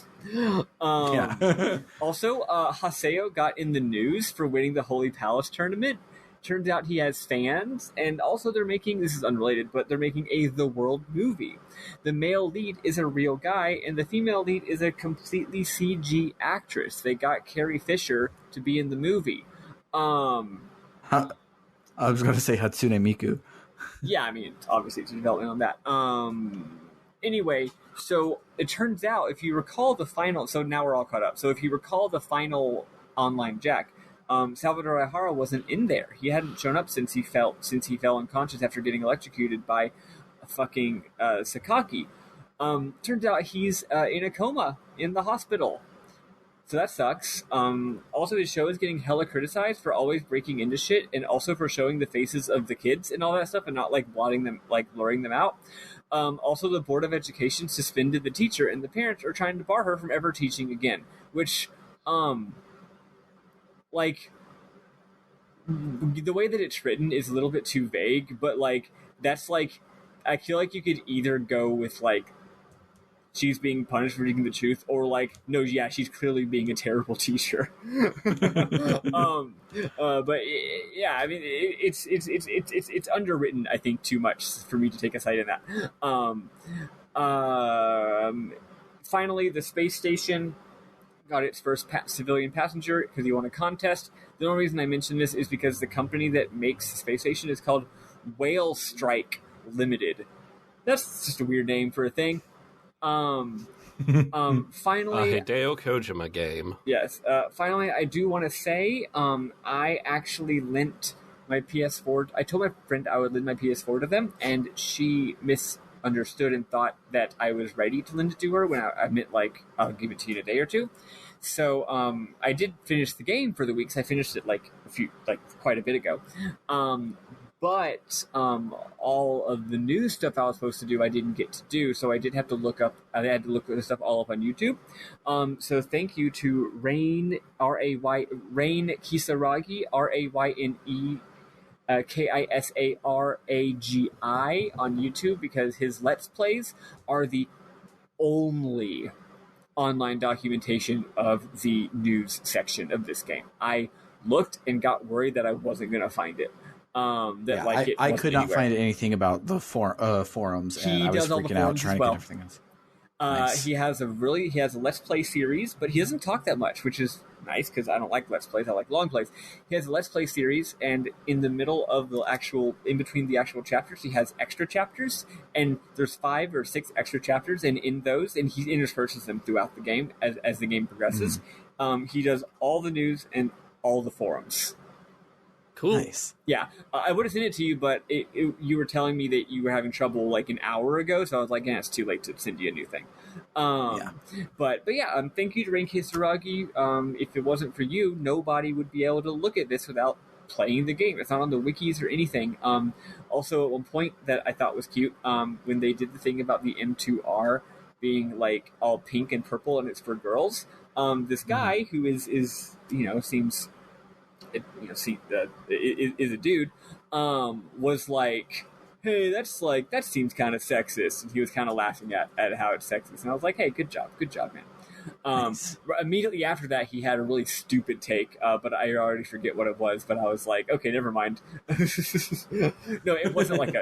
Also, Haseo got in the news for winning the Holy Palace tournament. Turns out he has fans, and also they're making, this is unrelated, but they're making a The World movie. The male lead is a real guy, and the female lead is a completely CG actress. They got Carrie Fisher to be in the movie. I was going to say Hatsune Miku. Yeah, I mean, obviously it's a development on that. Anyway, so it turns out, if you recall the final, so now we're all caught up. So if you recall the final online Jack, Salvador Ihara wasn't in there. He hadn't shown up since he fell unconscious after getting electrocuted by a fucking Sakaki. Turns out he's in a coma in the hospital. So that sucks. Also, his show is getting hella criticized for always breaking into shit, and also for showing the faces of the kids and all that stuff, and not like blotting them, like blurring them out. Also, the Board of Education suspended the teacher, and the parents are trying to bar her from ever teaching again. Which, like, the way that it's written is a little bit too vague, but like that's like, I feel like you could either go with like, she's being punished for speaking the truth, or like, no, yeah, she's clearly being a terrible teacher. But yeah, I mean, it's underwritten, I think, too much for me to take a side in that. Finally, the space station got its first civilian passenger because he won a contest. The only reason I mention this is because the company that makes the space station is called Whale Strike Limited. That's just a weird name for a thing. Finally, Hideo Kojima game. Yes. Finally, I do want to say, I actually lent my PS4. I told my friend I would lend my PS4 to them, and she misunderstood and thought that I was ready to lend it to her when I meant like I'll give it to you in a day or two. So I did finish the game for the weeks. I finished it quite a bit ago. But all of the new stuff I was supposed to do, I didn't get to do. So I had to look the stuff all up on YouTube. So thank you to Rain, Rain Kisaragi, RAYNE KISARAGI on YouTube, because his Let's Plays are the only online documentation of the news section of this game. I looked and got worried that I wasn't going to find it. I could not find anything about the forums, and I was freaking out trying to get everything else. Nice. He has a Let's Play series, but he doesn't talk that much, which is nice because I don't like Let's Plays. I like long plays. He has a Let's Play series, and in between the actual chapters, he has extra chapters, and there's 5 or 6 extra chapters, and in those, and he intersperses them throughout the game as the game progresses. He does all the news and all the forums. Cool. Nice. Yeah, I would have sent it to you, but you were telling me that you were having trouble like an hour ago, so I was like, yeah, it's too late to send you a new thing. But yeah, thank you to Rain Kisaragi. If it wasn't for you, nobody would be able to look at this without playing the game. It's not on the wikis or anything. Also, at one point that I thought was cute, when they did the thing about the M2R being like all pink and purple and it's for girls. This guy who is seems is a dude, was like, hey, that seems kind of sexist, and he was kind of laughing at how it's sexist, and I was like, hey, good job, man. Nice. Immediately after that, he had a really stupid take, but I already forget what it was. But I was like, okay, never mind. No, it wasn't like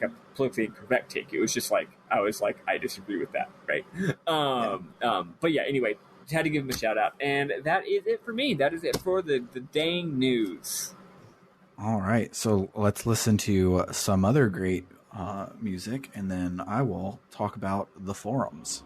a politically incorrect take. It was just like I was like, I disagree with that, right? But yeah, anyway, had to give him a shout out, and that is it for me. That is it for the dang news. All right, so let's listen to some other great music, and then I will talk about the forums.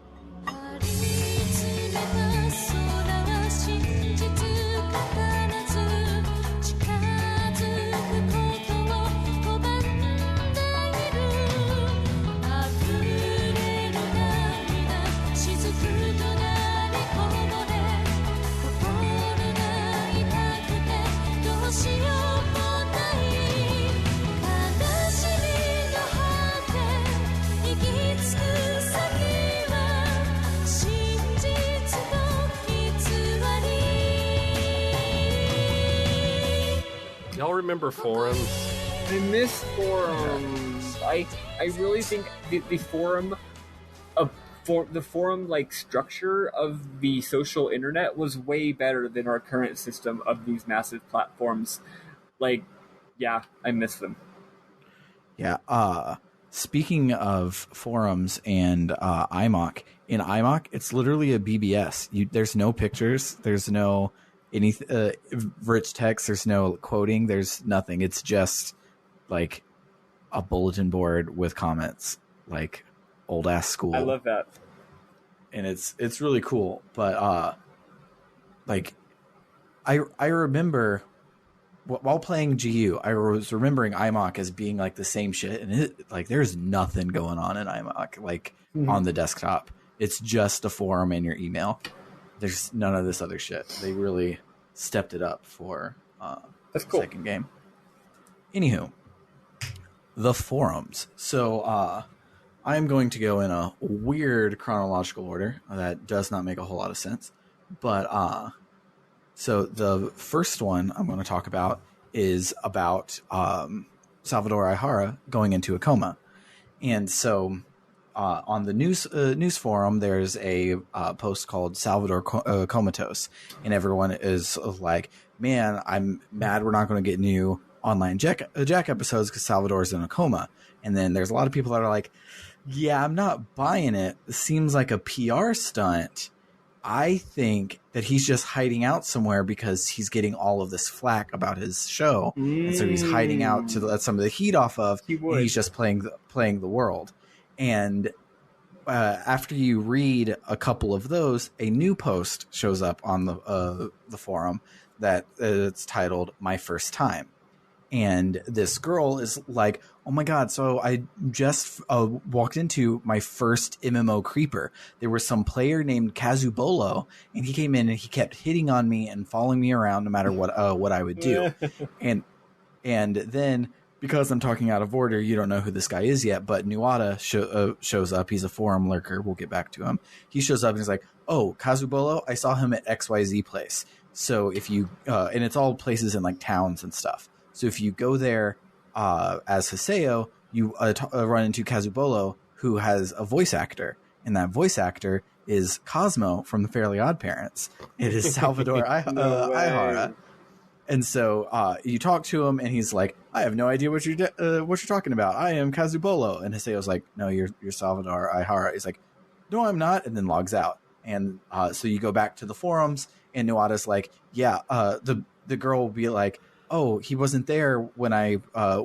Y'all remember forums? I miss forums. I really think the forum the forum like structure of the social internet was way better than our current system of these massive platforms. Like, yeah, I miss them. Yeah. Speaking of forums and iMock, in iMock, it's literally a BBS. There's no pictures. There's no any rich text. There's no quoting. There's nothing. It's just like a bulletin board with comments, like old ass school. I love that, and it's really cool. But like I remember while playing GU, I was remembering iMock as being like the same shit, and like there's nothing going on in iMock like on the desktop. It's just a forum and your email. There's none of this other shit. They really stepped it up for that's cool. Second game. Anywho, the forums. So I'm going to go in a weird chronological order that does not make a whole lot of sense. But so the first one I'm going to talk about is about Salvador Ihara going into a coma. And so on the news forum, there's a post called Salvador Comatose, and everyone is like, man, I'm mad we're not going to get new online Jack episodes because Salvador's in a coma. And then there's a lot of people that are like, yeah, I'm not buying it. It seems like a PR stunt. I think that he's just hiding out somewhere because he's getting all of this flack about his show. And so he's hiding out to let some of the heat off of, and he's just playing the world. And after you read a couple of those, a new post shows up on the forum that it's titled "My First Time," and this girl is like, "Oh my god!" So I just walked into my first MMO creeper. There was some player named Kazubolo, and he came in and he kept hitting on me and following me around no matter what I would do, and then. Because I'm talking out of order, you don't know who this guy is yet, but Nuada shows up. He's a forum lurker. We'll get back to him. He shows up and he's like, oh, Kazubolo, I saw him at XYZ place. So if you, and it's all places in like towns and stuff. So if you go there as Haseo, you run into Kazubolo, who has a voice actor. And that voice actor is Cosmo from the Fairly Odd Parents. It is Salvador Ihara. And so you talk to him, and he's like, "I have no idea what you're talking about. I am Kazubolo." And Haseo's like, "No, you're Salvador Ihara." He's like, "No, I'm not," and then logs out. And so you go back to the forums, and Nuada's like, "Yeah." The girl will be like, "Oh, he wasn't there when I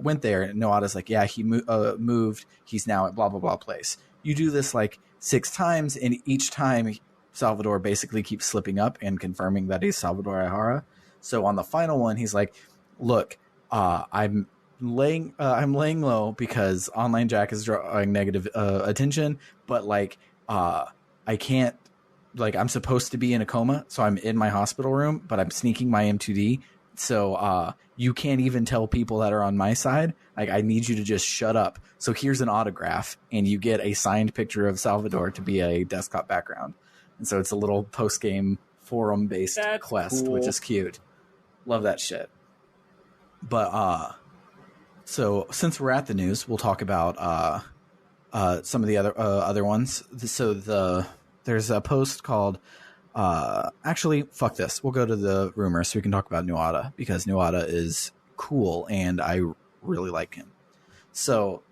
went there." And Nuada's like, "Yeah, he moved. He's now at blah blah blah place." You do this like 6 times, and each time Salvador basically keeps slipping up and confirming that he's Salvador Ihara. So on the final one, he's like, "Look, I'm laying low because Online Jack is drawing negative attention, but like I can't, like I'm supposed to be in a coma, so I'm in my hospital room, but I'm sneaking my M2D So you can't even tell people that are on my side, like, I need you to just shut up. So here's an autograph, and you get a signed picture of Salvador to be a desktop background. And so it's a little post-game forum-based quest, cool. which is cute. Love that shit. But so since we're at the news, we'll talk about some of the other ones. So there's a post called actually, fuck this. We'll go to the rumors so we can talk about Nuada, because Nuada is cool and I really like him. So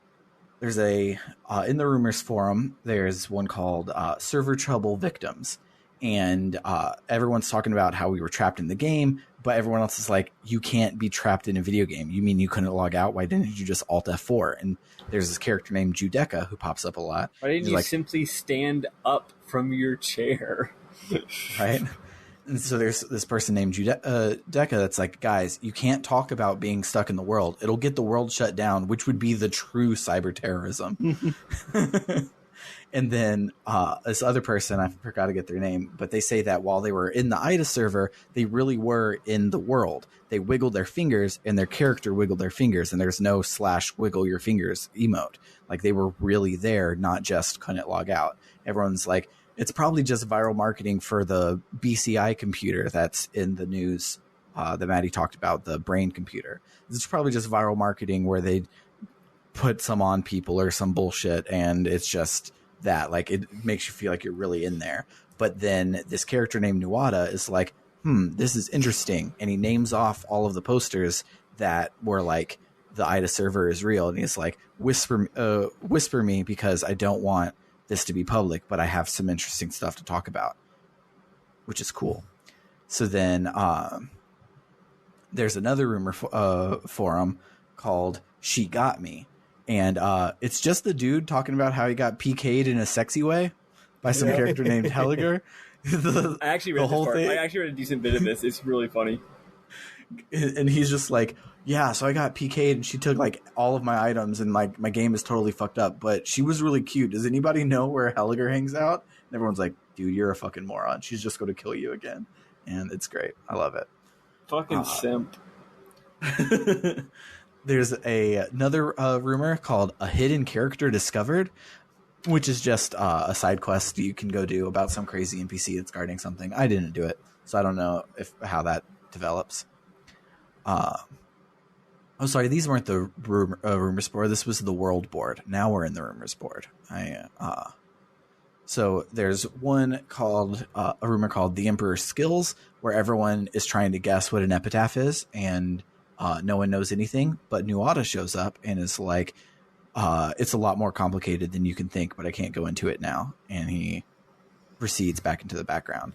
there's in the rumors forum, there's one called Server Trouble Victims. And everyone's talking about how we were trapped in the game, but everyone else is like, you can't be trapped in a video game. You mean you couldn't log out? Why didn't you just Alt F4? And there's this character named Judeka who pops up a lot. Why didn't you simply stand up from your chair? Right? And so there's this person named Judeka that's like, guys, you can't talk about being stuck in the world. It'll get the world shut down, which would be the true cyber terrorism. And then this other person, I forgot to get their name, but they say that while they were in the IDA server, they really were in the world. They wiggled their fingers and their character wiggled their fingers, and there's no /wiggle your fingers emote. Like, they were really there, not just couldn't log out. Everyone's like, it's probably just viral marketing for the BCI computer that's in the news that Maddie talked about, the brain computer. It's probably just viral marketing where they put some on people or some bullshit, and it's just that, like, it makes you feel like you're really in there. But then this character named Nuada is like, this is interesting, and he names off all of the posters that were like, the IDA server is real, and he's like, whisper me, because I don't want this to be public, but I have some interesting stuff to talk about, which is cool. So then there's another rumor forum called She Got Me. And it's just the dude talking about how he got PK'd in a sexy way by some character named Helliger. I actually read this part. I actually read a decent bit of this. It's really funny. And he's just like, yeah, so I got PK'd and she took like all of my items and my game is totally fucked up. But she was really cute. Does anybody know where Helliger hangs out? And everyone's like, dude, you're a fucking moron. She's just going to kill you again. And it's great. I love it. Fucking simp. There's another rumor called A Hidden Character Discovered, which is just a side quest you can go do about some crazy NPC that's guarding something. I didn't do it, so I don't know how that develops. Sorry, these weren't the rumors board. This was the world board. Now we're in the rumors board. So there's one called a rumor called The Emperor's Skills, where everyone is trying to guess what an epitaph is, and no one knows anything, but Nuada shows up and is like, it's a lot more complicated than you can think, but I can't go into it now. And he recedes back into the background.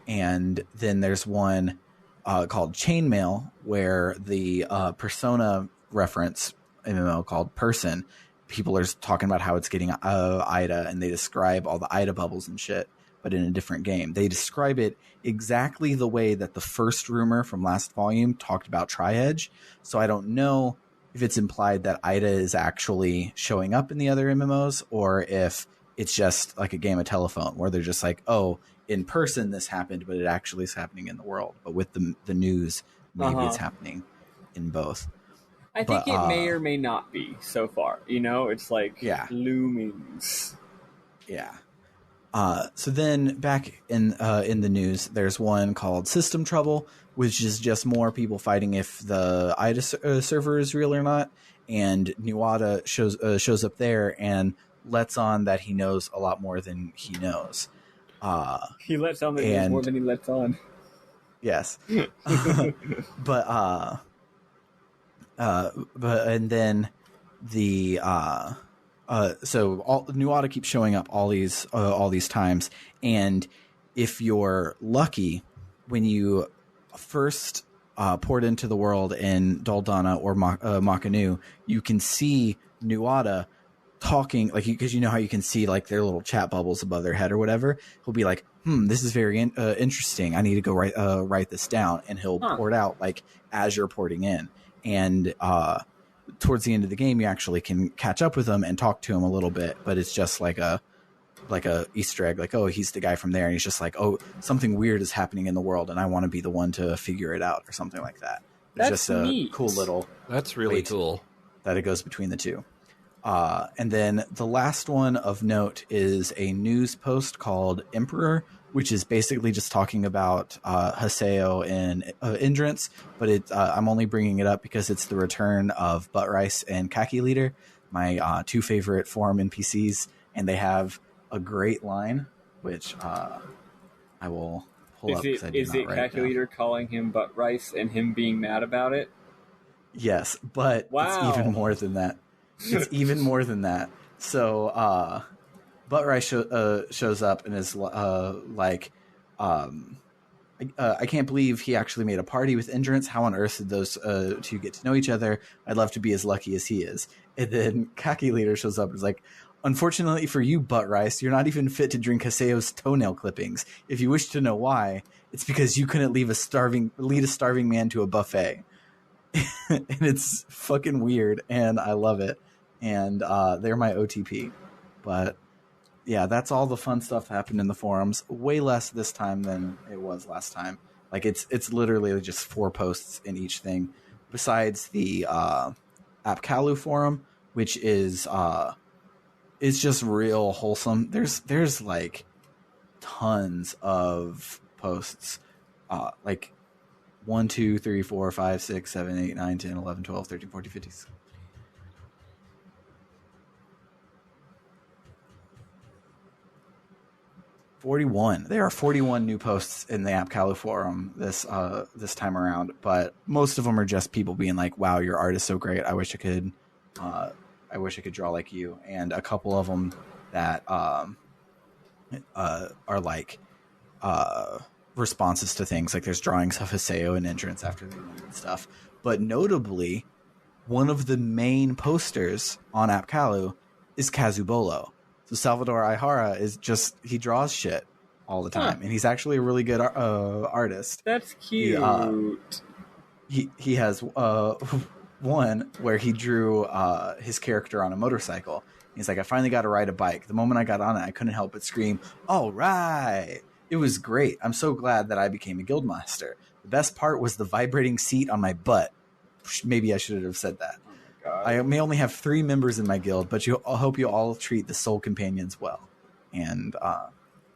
And then there's one called Chainmail, where the Persona reference MMO called Person, people are talking about how it's getting IDA, and they describe all the IDA bubbles and shit, but in a different game. They describe it exactly the way that the first rumor from last volume talked about Tri-Edge. So I don't know if it's implied that IDA is actually showing up in the other MMOs, or if it's just like a game of telephone where they're just like, oh, in person this happened, but it actually is happening in the world. But with the news, maybe it's happening in both. I think it may or may not be so far. You know, it's like loomings. Yeah. So then back in the news, there's one called System Trouble, which is just more people fighting if the IDA server is real or not. And Nuada shows up there and lets on that he knows a lot more than he knows. He lets on that he knows more than he lets on. Yes. But and then the so Nuada keeps showing up all these times, and if you're lucky, when you first port into the world in Daldana or Makanu, you can see Nuada talking, like, because you know how you can see like their little chat bubbles above their head or whatever. He'll be like, this is very interesting. I need to go write this down, and he'll port out like as you're porting in. And towards the end of the game, you actually can catch up with him and talk to him a little bit, but it's just like a like a Easter egg, like, oh, he's the guy from there, and he's just like, oh, something weird is happening in the world, and I want to be the one to figure it out, or something like that. It's just a neat. cool little. That's really cool. That it goes between the two. And then the last one of note is a news post called Emperor, which is basically just talking about Haseo and Indrance, but I'm only bringing it up because it's the return of Butt Rice and Khaki Leader, my two favorite forum NPCs, and they have a great line, which I will pull up. Is it Khaki Leader calling him Butt Rice and him being mad about it? Yes, but it's even more than that. It's even more than that. So Butt Rice shows up and is like, I can't believe he actually made a party with Indrance. How on earth did those two get to know each other? I'd love to be as lucky as he is. And then Khaki Leader shows up and is like, unfortunately for you, Butt Rice, you're not even fit to drink Haseo's toenail clippings. If you wish to know why, it's because you couldn't lead a starving man to a buffet. And it's fucking weird, and I love it. And they're my OTP. But yeah, that's all the fun stuff that happened in the forums. Way less this time than it was last time. Like it's literally just 4 posts in each thing, besides the AppCalu forum, which is it's just real wholesome. There's like tons of posts, like 1, 2, 3, 4, 5, 6, 7, 8, 9, 10, 11, 12, 13, 14, 15. 41. There are 41 new posts in the AppCalu forum this time around, but most of them are just people being like, "Wow, your art is so great. I wish I could draw like you." And a couple of them that are like responses to things, like there's drawings of Haseo and Indrance after they leave and stuff. But notably, one of the main posters on AppCalu is Kazubolo. So Salvador Ihara he draws shit all the time, and he's actually a really good artist. That's cute. He has one where he drew his character on a motorcycle. He's like, I finally got to ride a bike. The moment I got on it, I couldn't help but scream, "All right!" It was great. I'm so glad that I became a guildmaster. The best part was the vibrating seat on my butt. Maybe I should have said that. I may only have 3 members in my guild, but I hope you all treat the soul companions well. And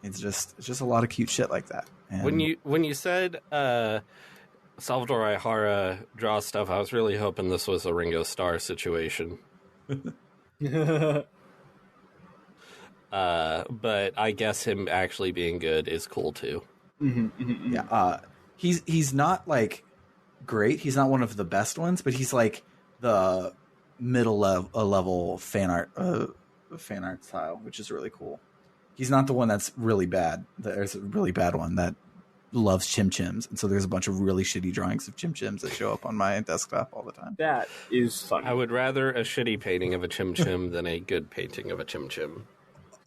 it's just a lot of cute shit like that. And when you said Salvador Ihara draws stuff, I was really hoping this was a Ringo Starr situation. But I guess him actually being good is cool too. Yeah, he's not like great. He's not one of the best ones, but he's like the middle level fan art style, which is really cool. He's not the one that's really bad. There's a really bad one that loves Chim Chims, and so there's a bunch of really shitty drawings of Chim Chims that show up on my desktop all the time. That is funny. I would rather a shitty painting of a Chim Chim than a good painting of a Chim Chim.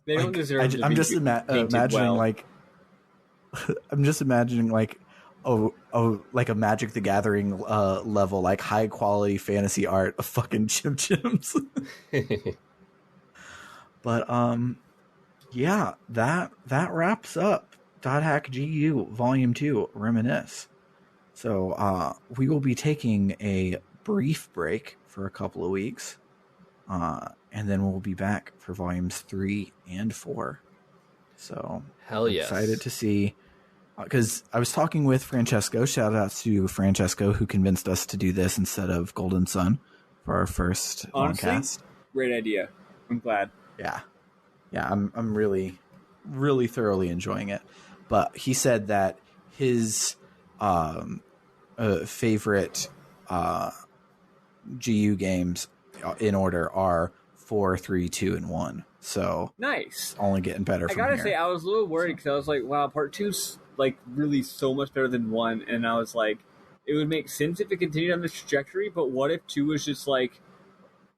They don't deserve to I'm be just imagining well. like I'm just imagining like like a Magic the Gathering level, like high quality fantasy art of fucking Chim Chims. But yeah, that wraps up .hack GU Volume 2 Reminisce. So we will be taking a brief break for a couple of weeks, and then we'll be back for Volumes 3 and 4. So hell yes, excited to see. Because I was talking with Francesco. Shout out to Francesco, who convinced us to do this instead of Golden Sun for our first LongCast. Great idea. I'm glad. Yeah, I'm really, really thoroughly enjoying it. But he said that his favorite GU games in order are 4, 3, 2, and 1. So nice. Only getting better. I gotta say, I was a little worried because I was like, "Wow, part 2's like really so much better than 1," and I was like, it would make sense if it continued on this trajectory. But what if 2 was just like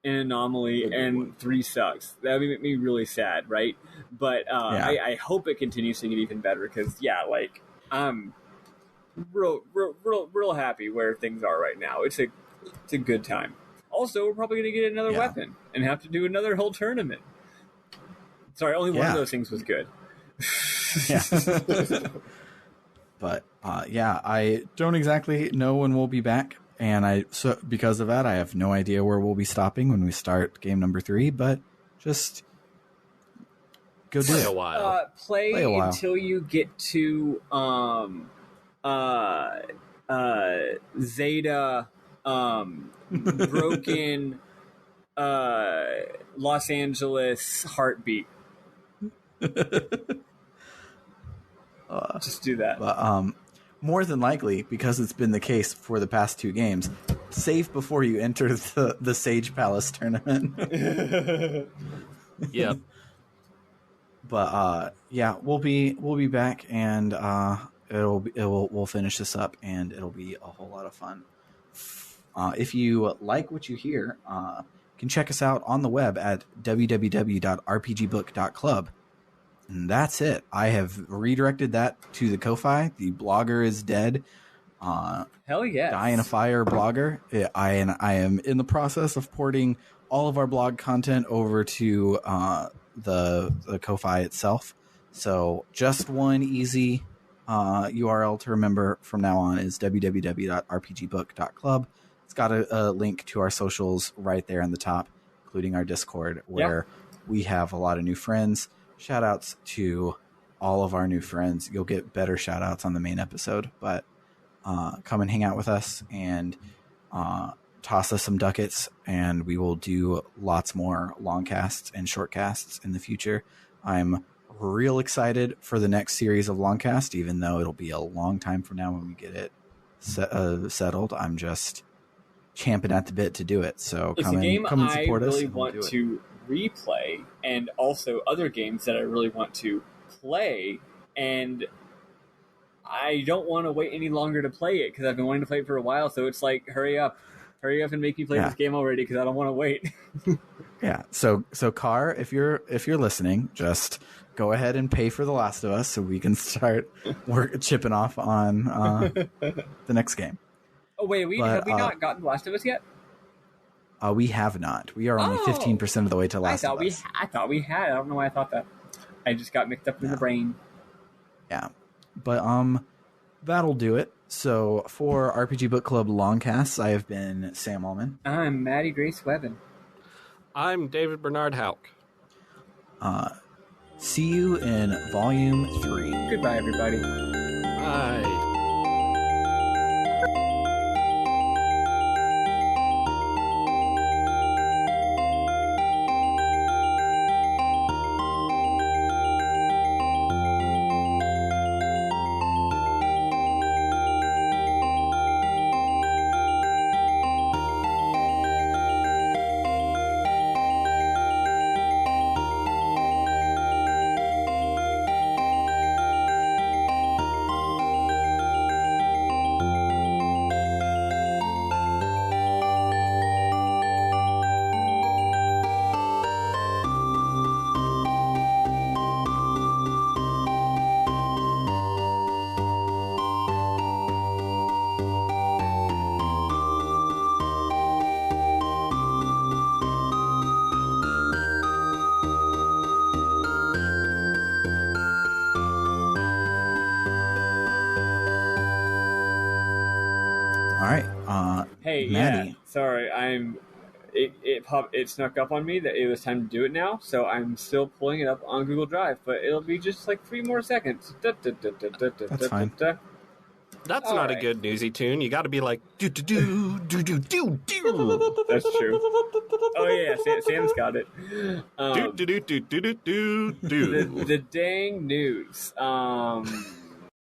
an anomaly and 3 sucks? That would make me really sad, right? But I hope it continues to get even better because like I'm real happy where things are right now. It's a good time. Also, we're probably gonna get another weapon and have to do another whole tournament. Sorry, only one Yeah. of those things was good. Yeah. But yeah, I don't exactly know when we'll be back, and so because of that, I have no idea where we'll be stopping when we start game number 3. But just go do Play it. a while. Play a while. until you get to Zeta broken Los Angeles heartbeat. Just do that. But more than likely, because it's been the case for the past 2 games, save before you enter the Sage Palace tournament. Yep. But yeah, we'll be back, and we'll finish this up, and it'll be a whole lot of fun. If you like what you hear, you can check us out on the web at www.rpgbook.club. And that's it. I have redirected that to the Ko-Fi. The blogger is dead. Hell yes. Die in a Fire blogger. I am in the process of porting all of our blog content over to the Ko-Fi itself. So just one easy URL to remember from now on is www.rpgbook.club. It's got a link to our socials right there in the top, including our Discord, where we have a lot of new friends. Shout outs to all of our new friends. You'll get better shout outs on the main episode, but come and hang out with us and toss us some ducats, and we will do lots more long casts and short casts in the future. I'm real excited for the next series of LongCast, even though it'll be a long time from now when we get it settled. I'm just champing at the bit to do it. So it's come a game and support I us. really want to replay, and also other games that I really want to play, and I don't want to wait any longer to play it because I've been wanting to play it for a while. So it's like, hurry up and make me play this game already because I don't want to wait. Yeah. So Car, if you're listening, just go ahead and pay for The Last of Us so we can start chipping off on the next game. Oh wait, have we not gotten The Last of Us yet? We have not. We are only 15% of the way to Last of Us. I thought we had. I don't know why I thought that. I just got mixed up in the brain. Yeah. But that'll do it. So for RPG Book Club Longcasts, I have been Sam Allman. I'm Maddie Grace Webben. I'm David Bernard Hauk. See you in Volume 3. Goodbye, everybody. Bye. All right. Hey, Maddie. yeah. Sorry, it snuck up on me that it was time to do it now, so I'm still pulling it up on Google Drive, but it'll be just like 3 more seconds. That's fine. That's All not right. a good newsy tune. You got to be like do do do do do do do. That's true. Oh yeah, Sam's got it. Do do do do do do do. The dang news.